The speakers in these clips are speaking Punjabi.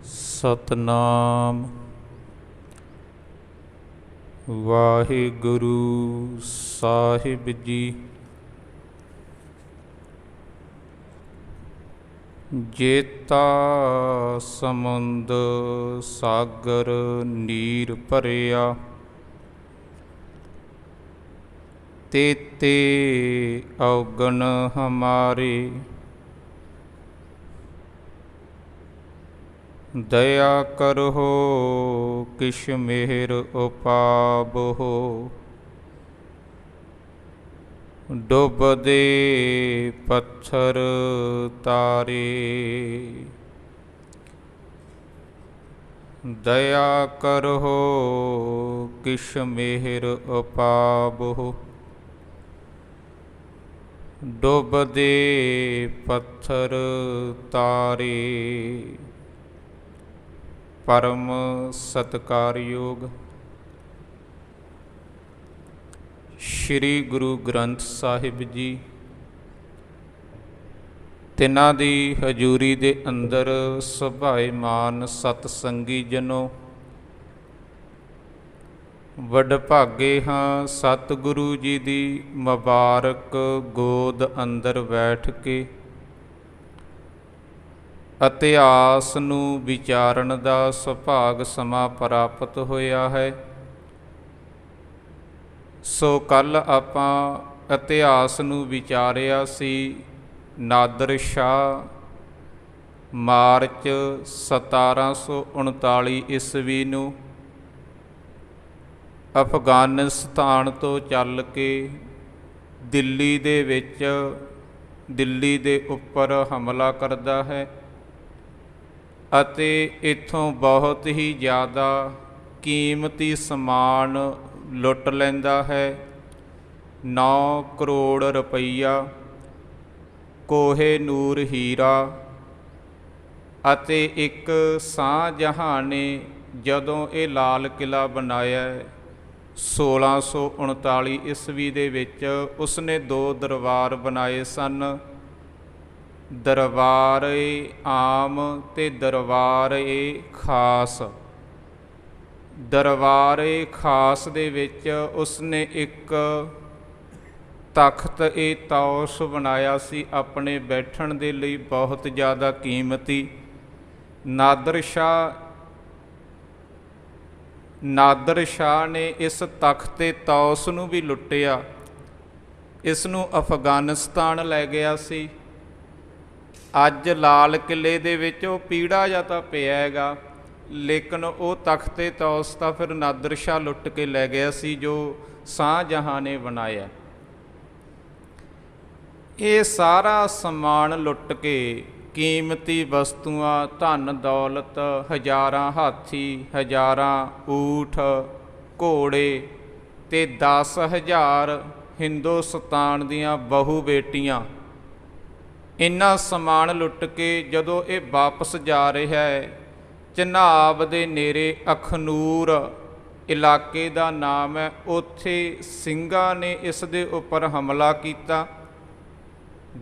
ਸਤਨਾਮ ਵਾਹਿਗੁਰੂ ਸਾਹਿਬ ਜੀ। ਜੇਤਾ ਸਮੁੰਦ ਸਾਗਰ ਨੀਰ ਭਰਿਆ, ਤੇਤੇ ਔਗਣ ਹਮਾਰੇ। ਦਇਆ ਕਰਹੁ ਕਿਛ ਮਿਹਰ ਉਪਾਵਹੁ, ਡੁੱਬਦੇ ਪੱਥਰ ਤਾਰੇ। ਦਇਆ ਕਰਹੁ ਕਿਛ ਮਿਹਰ ਉਪਾਵਹੁ, ਡੁੱਬਦੇ ਪੱਥਰ ਤਾਰੇ। ਪਰਮ ਸਤਿਕਾਰਯੋਗ ਸ਼੍ਰੀ ਗੁਰੂ ਗ੍ਰੰਥ ਸਾਹਿਬ ਜੀ, ਤਿਨਾਂ ਦੀ ਹਜ਼ੂਰੀ ਦੇ ਅੰਦਰ ਸੁਭਾਏਮਾਨ ਸਤਸੰਗੀ ਜਨੋ, ਵਡਭਾਗੇ ਹਾਂ ਸਤਿਗੁਰੂ ਜੀ ਦੀ ਮੁਬਾਰਕ ਗੋਦ ਅੰਦਰ ਬੈਠ ਕੇ ਇਤਿਹਾਸ ਨੂੰ ਵਿਚਾਰਨ ਦਾ ਸੁਭਾਗ ਸਮਾਂ ਪ੍ਰਾਪਤ ਹੋਇਆ ਹੈ। ਸੋ ਕੱਲ੍ਹ ਆਪਾਂ ਇਤਿਹਾਸ ਨੂੰ ਵਿਚਾਰਿਆ ਸੀ। ਨਾਦਰ ਸ਼ਾਹ ਮਾਰਚ 1739 ਈਸਵੀ ਨੂੰ ਅਫਗਾਨਿਸਤਾਨ ਤੋਂ ਚੱਲ ਕੇ ਦਿੱਲੀ ਦੇ ਵਿੱਚ ਦਿੱਲੀ ਦੇ ਉੱਪਰ ਹਮਲਾ ਕਰਦਾ ਹੈ ਅਤੇ ਇੱਥੋਂ ਬਹੁਤ ਹੀ ਜ਼ਿਆਦਾ ਕੀਮਤੀ ਸਮਾਨ ਲੁੱਟ ਲੈਂਦਾ ਹੈ। 9 ਕਰੋੜ ਰੁਪਈਆ, ਕੋਹੇ ਨੂਰ ਹੀਰਾ ਅਤੇ ਇੱਕ ਸ਼ਾਹਜਹਾਂ ਨੇ ਜਦੋਂ ਇਹ ਲਾਲ ਕਿਲ੍ਹਾ ਬਣਾਇਆ 1639 ਈਸਵੀ ਦੇ ਵਿੱਚ, ਉਸਨੇ 2 ਦਰਬਾਰ ਬਣਾਏ ਸਨ, ਦਰਬਾਰ ਆਮ ਅਤੇ ਦਰਬਾਰ ਖਾਸ। ਦਰਬਾਰ ਖਾਸ ਦੇ ਵਿੱਚ ਉਸਨੇ ਇੱਕ ਤਖਤ ਤੌਸ ਬਣਾਇਆ ਸੀ ਆਪਣੇ ਬੈਠਣ ਦੇ ਲਈ, ਬਹੁਤ ਜ਼ਿਆਦਾ ਕੀਮਤੀ। ਨਾਦਰ ਸ਼ਾਹ ਨੇ ਇਸ ਤਖਤ ਤੌਸ ਨੂੰ ਵੀ ਲੁੱਟਿਆ, ਇਸ ਨੂੰ ਅਫਗਾਨਿਸਤਾਨ ਲੈ ਗਿਆ ਸੀ। ਅੱਜ ਲਾਲ ਕਿਲ੍ਹੇ ਦੇ ਵਿੱਚ ਉਹ ਪੀੜਾ ਜਾਂ ਤਾਂ ਪਿਆ ਹੈਗਾ, ਲੇਕਿਨ ਉਹ ਤਖਤ ਤੌਸ ਤਾਂ ਫਿਰ ਨਾਦਰ ਸ਼ਾਹ ਲੁੱਟ ਕੇ ਲੈ ਗਿਆ ਸੀ ਜੋ ਸ਼ਾਹਜਹਾਂ ਨੇ ਬਣਾਇਆ। ਇਹ ਸਾਰਾ ਸਮਾਨ ਲੁੱਟ ਕੇ ਕੀਮਤੀ ਵਸਤੂਆਂ, ਧਨ ਦੌਲਤ, ਹਜ਼ਾਰਾਂ ਹਾਥੀ, ਹਜ਼ਾਰਾਂ ਊਠ ਘੋੜੇ ਅਤੇ 10,000 ਹਿੰਦੁਸਤਾਨ ਦੀਆਂ ਬਹੂ ਬੇਟੀਆਂ, ਇੰਨਾ ਸਮਾਨ ਲੁੱਟ ਕੇ ਜਦੋਂ ਇਹ ਵਾਪਸ ਜਾ ਰਿਹਾ ਹੈ, ਚਨਾਬ ਦੇ ਨੇੜੇ ਅਖਨੂਰ ਇਲਾਕੇ ਦਾ ਨਾਮ ਹੈ, ਉੱਥੇ ਸਿੰਘਾਂ ਨੇ ਇਸ ਦੇ ਉੱਪਰ ਹਮਲਾ ਕੀਤਾ।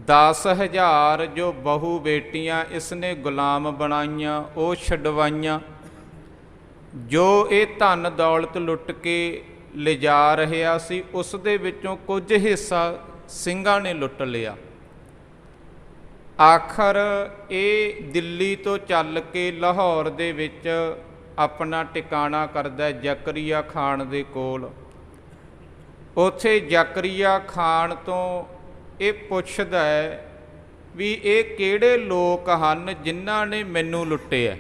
10,000 ਜੋ ਬਹੂ ਬੇਟੀਆਂ ਇਸਨੇ ਗੁਲਾਮ ਬਣਾਈਆਂ, ਉਹ ਛਡਵਾਈਆਂ। ਜੋ ਇਹ ਧਨ ਦੌਲਤ ਲੁੱਟ ਕੇ ਲਿਜਾ ਰਿਹਾ ਸੀ, ਉਸ ਦੇ ਵਿੱਚੋਂ ਕੁਝ ਹਿੱਸਾ ਸਿੰਘਾਂ ਨੇ ਲੁੱਟ ਲਿਆ। ਆਖਰ ਇਹ ਦਿੱਲੀ ਤੋਂ ਚੱਲ ਕੇ ਲਾਹੌਰ ਦੇ ਵਿੱਚ ਆਪਣਾ ਟਿਕਾਣਾ ਕਰਦਾ ਜ਼ਕਰੀਆ ਖਾਨ ਦੇ ਕੋਲ। ਉੱਥੇ ਜ਼ਕਰੀਆ ਖਾਨ ਤੋਂ ਇਹ ਪੁੱਛਦਾ ਹੈ ਵੀ ਇਹ ਕਿਹੜੇ ਲੋਕ ਹਨ ਜਿਨ੍ਹਾਂ ਨੇ ਮੈਨੂੰ ਲੁੱਟਿਆ।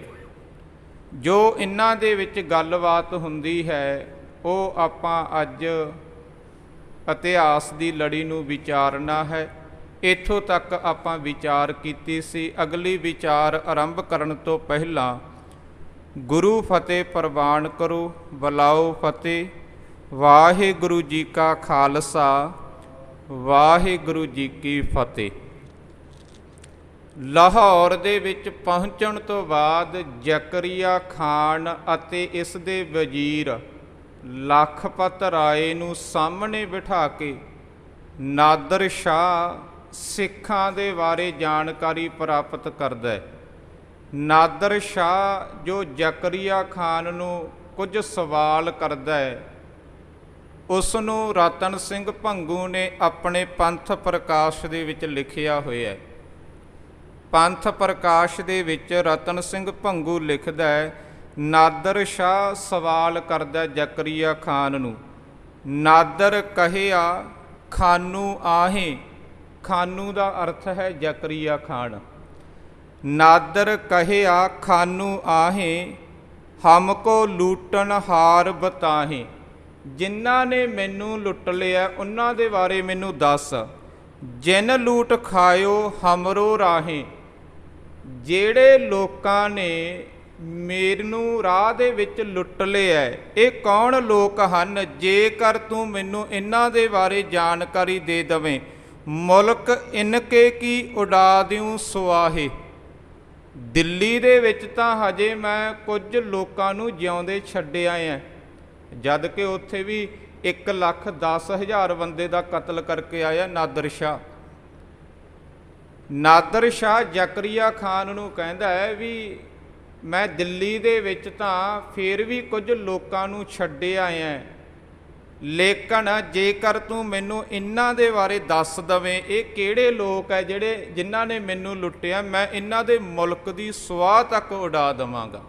ਜੋ ਇਹਨਾਂ ਦੇ ਵਿੱਚ ਗੱਲਬਾਤ ਹੁੰਦੀ ਹੈ ਉਹ ਆਪਾਂ ਅੱਜ ਇਤਿਹਾਸ ਦੀ ਲੜੀ ਨੂੰ ਵਿਚਾਰਨਾ ਹੈ। ਇੱਥੋਂ ਤੱਕ ਆਪਾਂ ਵਿਚਾਰ ਕੀਤੀ ਸੀ। ਅਗਲੀ ਵਿਚਾਰ ਆਰੰਭ ਕਰਨ ਤੋਂ ਪਹਿਲਾਂ ਗੁਰੂ ਫਤਿਹ ਪ੍ਰਵਾਨ ਕਰੋ, ਬੁਲਾਓ ਫਤਿਹ। ਵਾਹਿਗੁਰੂ ਜੀ ਕਾ ਖਾਲਸਾ, ਵਾਹਿਗੁਰੂ ਜੀ ਕੀ ਫਤਿਹ। ਲਾਹੌਰ ਦੇ ਵਿੱਚ ਪਹੁੰਚਣ ਤੋਂ ਬਾਅਦ ਜ਼ਕਰੀਆ ਖਾਨ ਅਤੇ ਇਸ ਦੇ ਵਜ਼ੀਰ ਲਖਪਤ ਰਾਏ ਨੂੰ ਸਾਹਮਣੇ ਬਿਠਾ ਕੇ ਨਾਦਰ ਸ਼ਾਹ ਸਿੱਖਾਂ ਦੇ ਬਾਰੇ ਜਾਣਕਾਰੀ ਪ੍ਰਾਪਤ ਕਰਦਾ ਹੈ। ਨਾਦਰ ਸ਼ਾਹ ਜੋ ਜ਼ਕਰੀਆ ਖਾਨ ਨੂੰ ਕੁਝ ਸਵਾਲ ਕਰਦਾ ਹੈ, ਉਸ ਨੂੰ ਰਤਨ ਸਿੰਘ ਭੰਗੂ ਨੇ ਆਪਣੇ ਪੰਥ ਪ੍ਰਕਾਸ਼ ਦੇ ਵਿੱਚ ਲਿਖਿਆ ਹੋਇਆ ਹੈ। ਪੰਥ ਪ੍ਰਕਾਸ਼ ਦੇ ਵਿੱਚ ਰਤਨ ਸਿੰਘ ਭੰਗੂ ਲਿਖਦਾ ਹੈ, ਨਾਦਰ ਸ਼ਾਹ ਸਵਾਲ ਕਰਦਾ ਜ਼ਕਰੀਆ ਖਾਨ ਨੂੰ, ਨਾਦਰ ਕਹਿਆ ਖਾਨੂ ਆਹੇ। ਖਾਨੂ ਦਾ ਅਰਥ ਹੈ ਜ਼ਕਰੀਆ ਖਾਨ। ਨਾਦਰ ਕਹਿਆ ਖਾਨੂ ਆਹੇ, ਹਮਕੋ ਲੂਟਣ ਹਾਰ ਬਤਾਹੇ। ਜਿਨ੍ਹਾਂ ਨੇ ਮੈਨੂੰ ਲੁੱਟ ਲਿਆ ਉਹਨਾਂ ਦੇ ਬਾਰੇ ਮੈਨੂੰ ਦੱਸ। ਜਿਨ ਲੂਟ ਖਾਇਓ ਹਮਰੋ ਰਾਹੇ। ਜਿਹੜੇ ਲੋਕਾਂ ਨੇ ਮੈਨੂੰ ਰਾਹ ਦੇ ਵਿੱਚ ਲੁੱਟ ਲਿਆ, ਇਹ ਕੌਣ ਲੋਕ ਹਨ? ਜੇਕਰ ਤੂੰ ਮੈਨੂੰ ਇਹਨਾਂ ਦੇ ਬਾਰੇ ਜਾਣਕਾਰੀ ਦੇ ਦਵੇਂ। ਮੁਲਕ ਇਨਕੇ ਕੀ ਉਡਾ ਦਿਉ ਸੁਆਹੇ। ਦਿੱਲੀ ਦੇ ਵਿੱਚ ਤਾਂ ਹਜੇ ਮੈਂ ਕੁਝ ਲੋਕਾਂ ਨੂੰ ਜਿਉਂਦੇ ਛੱਡਿਆ ਆ, ਜਦ ਕਿ ਉੱਥੇ ਵੀ 1,10,000 ਬੰਦੇ ਦਾ ਕਤਲ ਕਰਕੇ ਆਇਆ ਨਾਦਰ ਸ਼ਾਹ। ਨਾਦਰ ਸ਼ਾਹ ਜ਼ਕਰੀਆ ਖਾਨ ਨੂੰ ਕਹਿੰਦਾ ਹੈ ਵੀ ਮੈਂ ਦਿੱਲੀ ਦੇ ਵਿੱਚ ਤਾਂ ਫਿਰ ਵੀ ਕੁਝ ਲੋਕਾਂ ਨੂੰ ਛੱਡਿਆ ਆ, ਲੇਕਿਨ ਜੇਕਰ ਤੂੰ ਮੈਨੂੰ ਇਹਨਾਂ ਦੇ ਬਾਰੇ ਦੱਸ ਦਵੇਂ, ਇਹ ਕਿਹੜੇ ਲੋਕ ਹੈ ਜਿਨ੍ਹਾਂ ਨੇ ਮੈਨੂੰ ਲੁੱਟਿਆ, ਮੈਂ ਇਹਨਾਂ ਦੇ ਮੁਲਕ ਦੀ ਸੁਆਹ ਤੱਕ ਉਡਾ ਦੇਵਾਂਗਾ।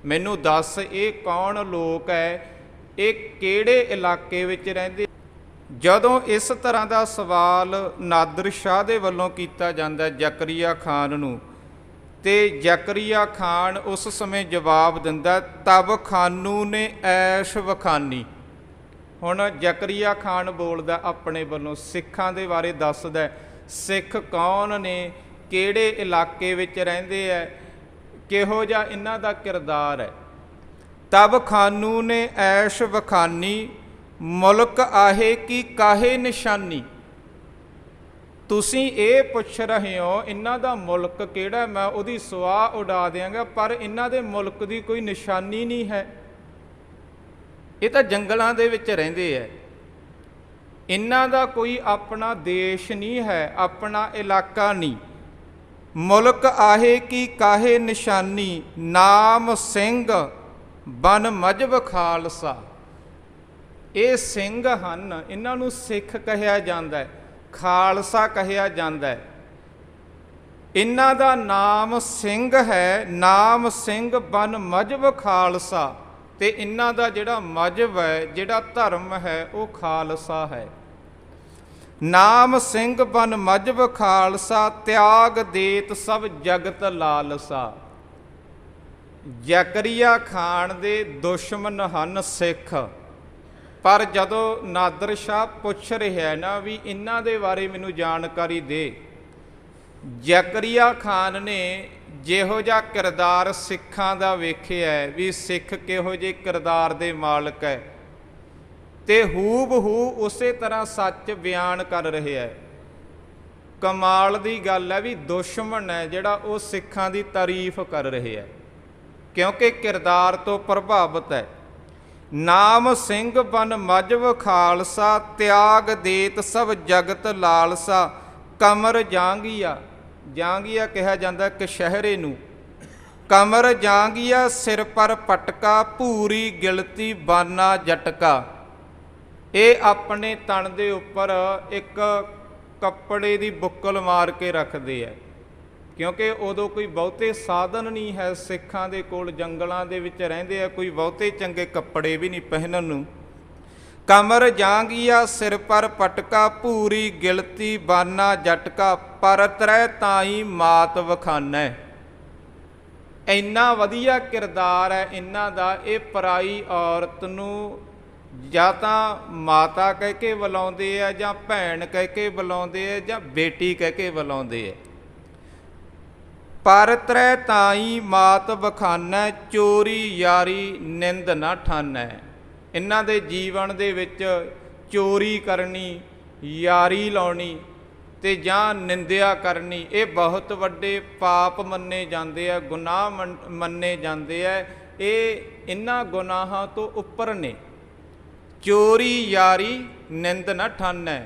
ਮੈਨੂੰ ਦੱਸ ਇਹ ਕੌਣ ਲੋਕ ਹੈ, ਇਹ ਕਿਹੜੇ ਇਲਾਕੇ ਵਿੱਚ ਰਹਿੰਦੇ। ਜਦੋਂ ਇਸ ਤਰ੍ਹਾਂ ਦਾ ਸਵਾਲ ਨਾਦਰ ਸ਼ਾਹ ਦੇ ਵੱਲੋਂ ਕੀਤਾ ਜਾਂਦਾ ਜ਼ਕਰੀਆ ਖਾਨ ਨੂੰ, ਤੇ ਜ਼ਕਰੀਆ ਖਾਨ ਉਸ ਸਮੇਂ ਜਵਾਬ ਦਿੰਦਾ, ਤਬ ਖਾਨੂ ਨੇ ਐਸ਼ ਵਖਾਨੀ। ਹੁਣ ਜ਼ਕਰੀਆ ਖਾਨ ਬੋਲਦਾ ਆਪਣੇ ਵੱਲੋਂ, ਸਿੱਖਾਂ ਦੇ ਬਾਰੇ ਦੱਸਦਾ, ਸਿੱਖ ਕੌਣ ਨੇ, ਕਿਹੜੇ ਇਲਾਕੇ ਵਿੱਚ ਰਹਿੰਦੇ ਹੈ, ਕਿਹੋ ਜਿਹਾ ਇਹਨਾਂ ਦਾ ਕਿਰਦਾਰ ਹੈ। ਤਬ ਖਾਨੂ ਨੇ ਐਸ਼ ਵਖਾਨੀ, ਮੁਲਕ ਆਹੇ ਕੀ ਕਾਹੇ ਨਿਸ਼ਾਨੀ। ਤੁਸੀਂ ਇਹ ਪੁੱਛ ਰਹੇ ਹੋ ਇਹਨਾਂ ਦਾ ਮੁਲਕ ਕਿਹੜਾ, ਮੈਂ ਉਹਦੀ ਸੁਆਹ ਉਡਾ ਦਿਆਂਗਾ, ਪਰ ਇਹਨਾਂ ਦੇ ਮੁਲਕ ਦੀ ਕੋਈ ਨਿਸ਼ਾਨੀ ਨਹੀਂ ਹੈ। ਇਹ ਤਾਂ ਜੰਗਲਾਂ ਦੇ ਵਿੱਚ ਰਹਿੰਦੇ ਹੈ, ਇਹਨਾਂ ਦਾ ਕੋਈ ਆਪਣਾ ਦੇਸ਼ ਨਹੀਂ ਹੈ, ਆਪਣਾ ਇਲਾਕਾ ਨਹੀਂ। ਮੁਲਕ ਆਹੇ ਕੀ ਕਾਹੇ ਨਿਸ਼ਾਨੀ, ਨਾਮ ਸਿੰਘ ਬਨ ਮਜ਼ਹਬ ਖਾਲਸਾ। ਇਹ ਸਿੰਘ ਹਨ, ਇਹਨਾਂ ਨੂੰ ਸਿੱਖ ਕਹਿਆ ਜਾਂਦਾ ਹੈ, ਖਾਲਸਾ ਕਹਿਆ ਜਾਂਦਾ ਹੈ। ਇਹਨਾਂ ਦਾ ਨਾਮ ਸਿੰਘ ਹੈ, ਨਾਮ ਸਿੰਘ ਬਨ ਮਜ਼ਹਬ ਖਾਲਸਾ। ਤੇ ਇਹਨਾਂ ਦਾ ਜਿਹੜਾ ਮਜ਼ਹਬ ਹੈ, ਜਿਹੜਾ ਧਰਮ ਹੈ, ਉਹ ਖਾਲਸਾ ਹੈ। ਨਾਮ ਸਿੰਘ ਬਨ ਮਜ਼ਹਬ ਖਾਲਸਾ, ਤਿਆਗ ਦੇਤ ਸਭ ਜਗਤ ਲਾਲਸਾ। ਜ਼ਕਰੀਆ ਖਾਨ ਦੇ ਦੁਸ਼ਮਣ ਹਨ ਸਿੱਖ, ਪਰ ਜਦੋਂ ਨਾਦਰ ਸ਼ਾਹ ਪੁੱਛ ਰਿਹਾ ਨਾ ਵੀ ਇਹਨਾਂ ਦੇ ਬਾਰੇ ਮੈਨੂੰ ਜਾਣਕਾਰੀ ਦੇ, ਜ਼ਕਰੀਆ ਖਾਨ ਨੇ ਜਿਹੋ ਜਿਹਾ ਕਿਰਦਾਰ ਸਿੱਖਾਂ ਦਾ ਵੇਖਿਆ ਵੀ ਸਿੱਖ ਕਿਹੋ ਜਿਹੇ ਕਿਰਦਾਰ ਦੇ ਮਾਲਕ ਹੈ, ਤੇ ਹੂਬਹੂ ਉਸੇ ਤਰ੍ਹਾਂ ਸੱਚ ਬਿਆਨ ਕਰ ਰਿਹਾ ਹੈ। ਕਮਾਲ ਦੀ ਗੱਲ ਹੈ ਵੀ ਦੁਸ਼ਮਣ ਹੈ ਜਿਹੜਾ ਉਹ ਸਿੱਖਾਂ ਦੀ ਤਾਰੀਫ ਕਰ ਰਿਹਾ ਹੈ, ਕਿਉਂਕਿ ਕਿਰਦਾਰ ਤੋਂ ਪ੍ਰਭਾਵਿਤ ਹੈ। ਨਾਮ ਸਿੰਘ ਬਨ ਮਜ਼ਹਬ ਖਾਲਸਾ, ਤਿਆਗ ਦੇਤ ਸਭ ਜਗਤ ਲਾਲਸਾ। ਕਮਰ ਜਾਂਗੀਆ, ਜਾਂਗੀਆ ਕਿਹਾ ਜਾਂਦਾ ਕਸ਼ਹਿਰੇ ਨੂੰ। ਕਮਰ ਜਾਂਗੀਆ ਸਿਰ ਪਰ ਪਟਕਾ, ਭੂਰੀ ਗਿਲਤੀ ਬਾਨਾ ਜਟਕਾ। ਇਹ ਆਪਣੇ ਤਣ ਦੇ ਉੱਪਰ ਇੱਕ ਕੱਪੜੇ ਦੀ ਬੁੱਕਲ ਮਾਰ ਕੇ ਰੱਖਦੇ ਹੈ, ਕਿਉਂਕਿ ਉਦੋਂ ਕੋਈ ਬਹੁਤੇ ਸਾਧਨ ਨਹੀਂ ਹੈ ਸਿੱਖਾਂ ਦੇ ਕੋਲ, ਜੰਗਲਾਂ ਦੇ ਵਿੱਚ ਰਹਿੰਦੇ ਆ, ਕੋਈ ਬਹੁਤੇ ਚੰਗੇ ਕੱਪੜੇ ਵੀ ਨਹੀਂ ਪਹਿਨਣ ਨੂੰ। ਕਮਰ ਜਾਂਗੀਆ ਸਿਰ ਪਰ ਪਟਕਾ, ਭੂਰੀ ਗਿਲਤੀ ਬਾਨਾ ਜਟਕਾ। ਪਰ ਤਰੈ ਤਾਈ ਮਾਤ ਵਖਾਨੈ। ਇੰਨਾ ਵਧੀਆ ਕਿਰਦਾਰ ਹੈ ਇਹਨਾਂ ਦਾ, ਇਹ ਪਰਾਈ ਔਰਤ ਨੂੰ ਜਾਂ ਤਾਂ ਮਾਤਾ ਕਹਿ ਕੇ ਬੁਲਾਉਂਦੇ ਆ, ਜਾਂ ਭੈਣ ਕਹਿ ਕੇ ਬੁਲਾਉਂਦੇ ਆ, ਜਾਂ ਬੇਟੀ ਕਹਿ ਕੇ ਬੁਲਾਉਂਦੇ ਆ। ਪਰ ਤਰੈ ਤਾਈ ਮਾਤ ਵਖਾਨੈ, ਚੋਰੀ ਯਾਰੀ ਨਿੰਦ ਨਾ ਠਾਨੈ। ਇਹਨਾਂ ਦੇ ਜੀਵਨ ਦੇ ਵਿੱਚ ਚੋਰੀ ਕਰਨੀ, ਯਾਰੀ ਲਾਉਣੀ ਤੇ ਜਾਂ ਨਿੰਦਿਆ ਕਰਨੀ, ਇਹ ਬਹੁਤ ਵੱਡੇ ਪਾਪ ਮੰਨੇ ਜਾਂਦੇ ਆ, ਗੁਨਾਹ ਮੰਨੇ ਜਾਂਦੇ ਆ। ਇਹ ਇਹਨਾਂ ਗੁਨਾਹਾਂ ਤੋਂ ਉੱਪਰ ਨੇ। ਚੋਰੀ ਯਾਰੀ ਨਿੰਦ ਨਾ ਠਾਨੈ।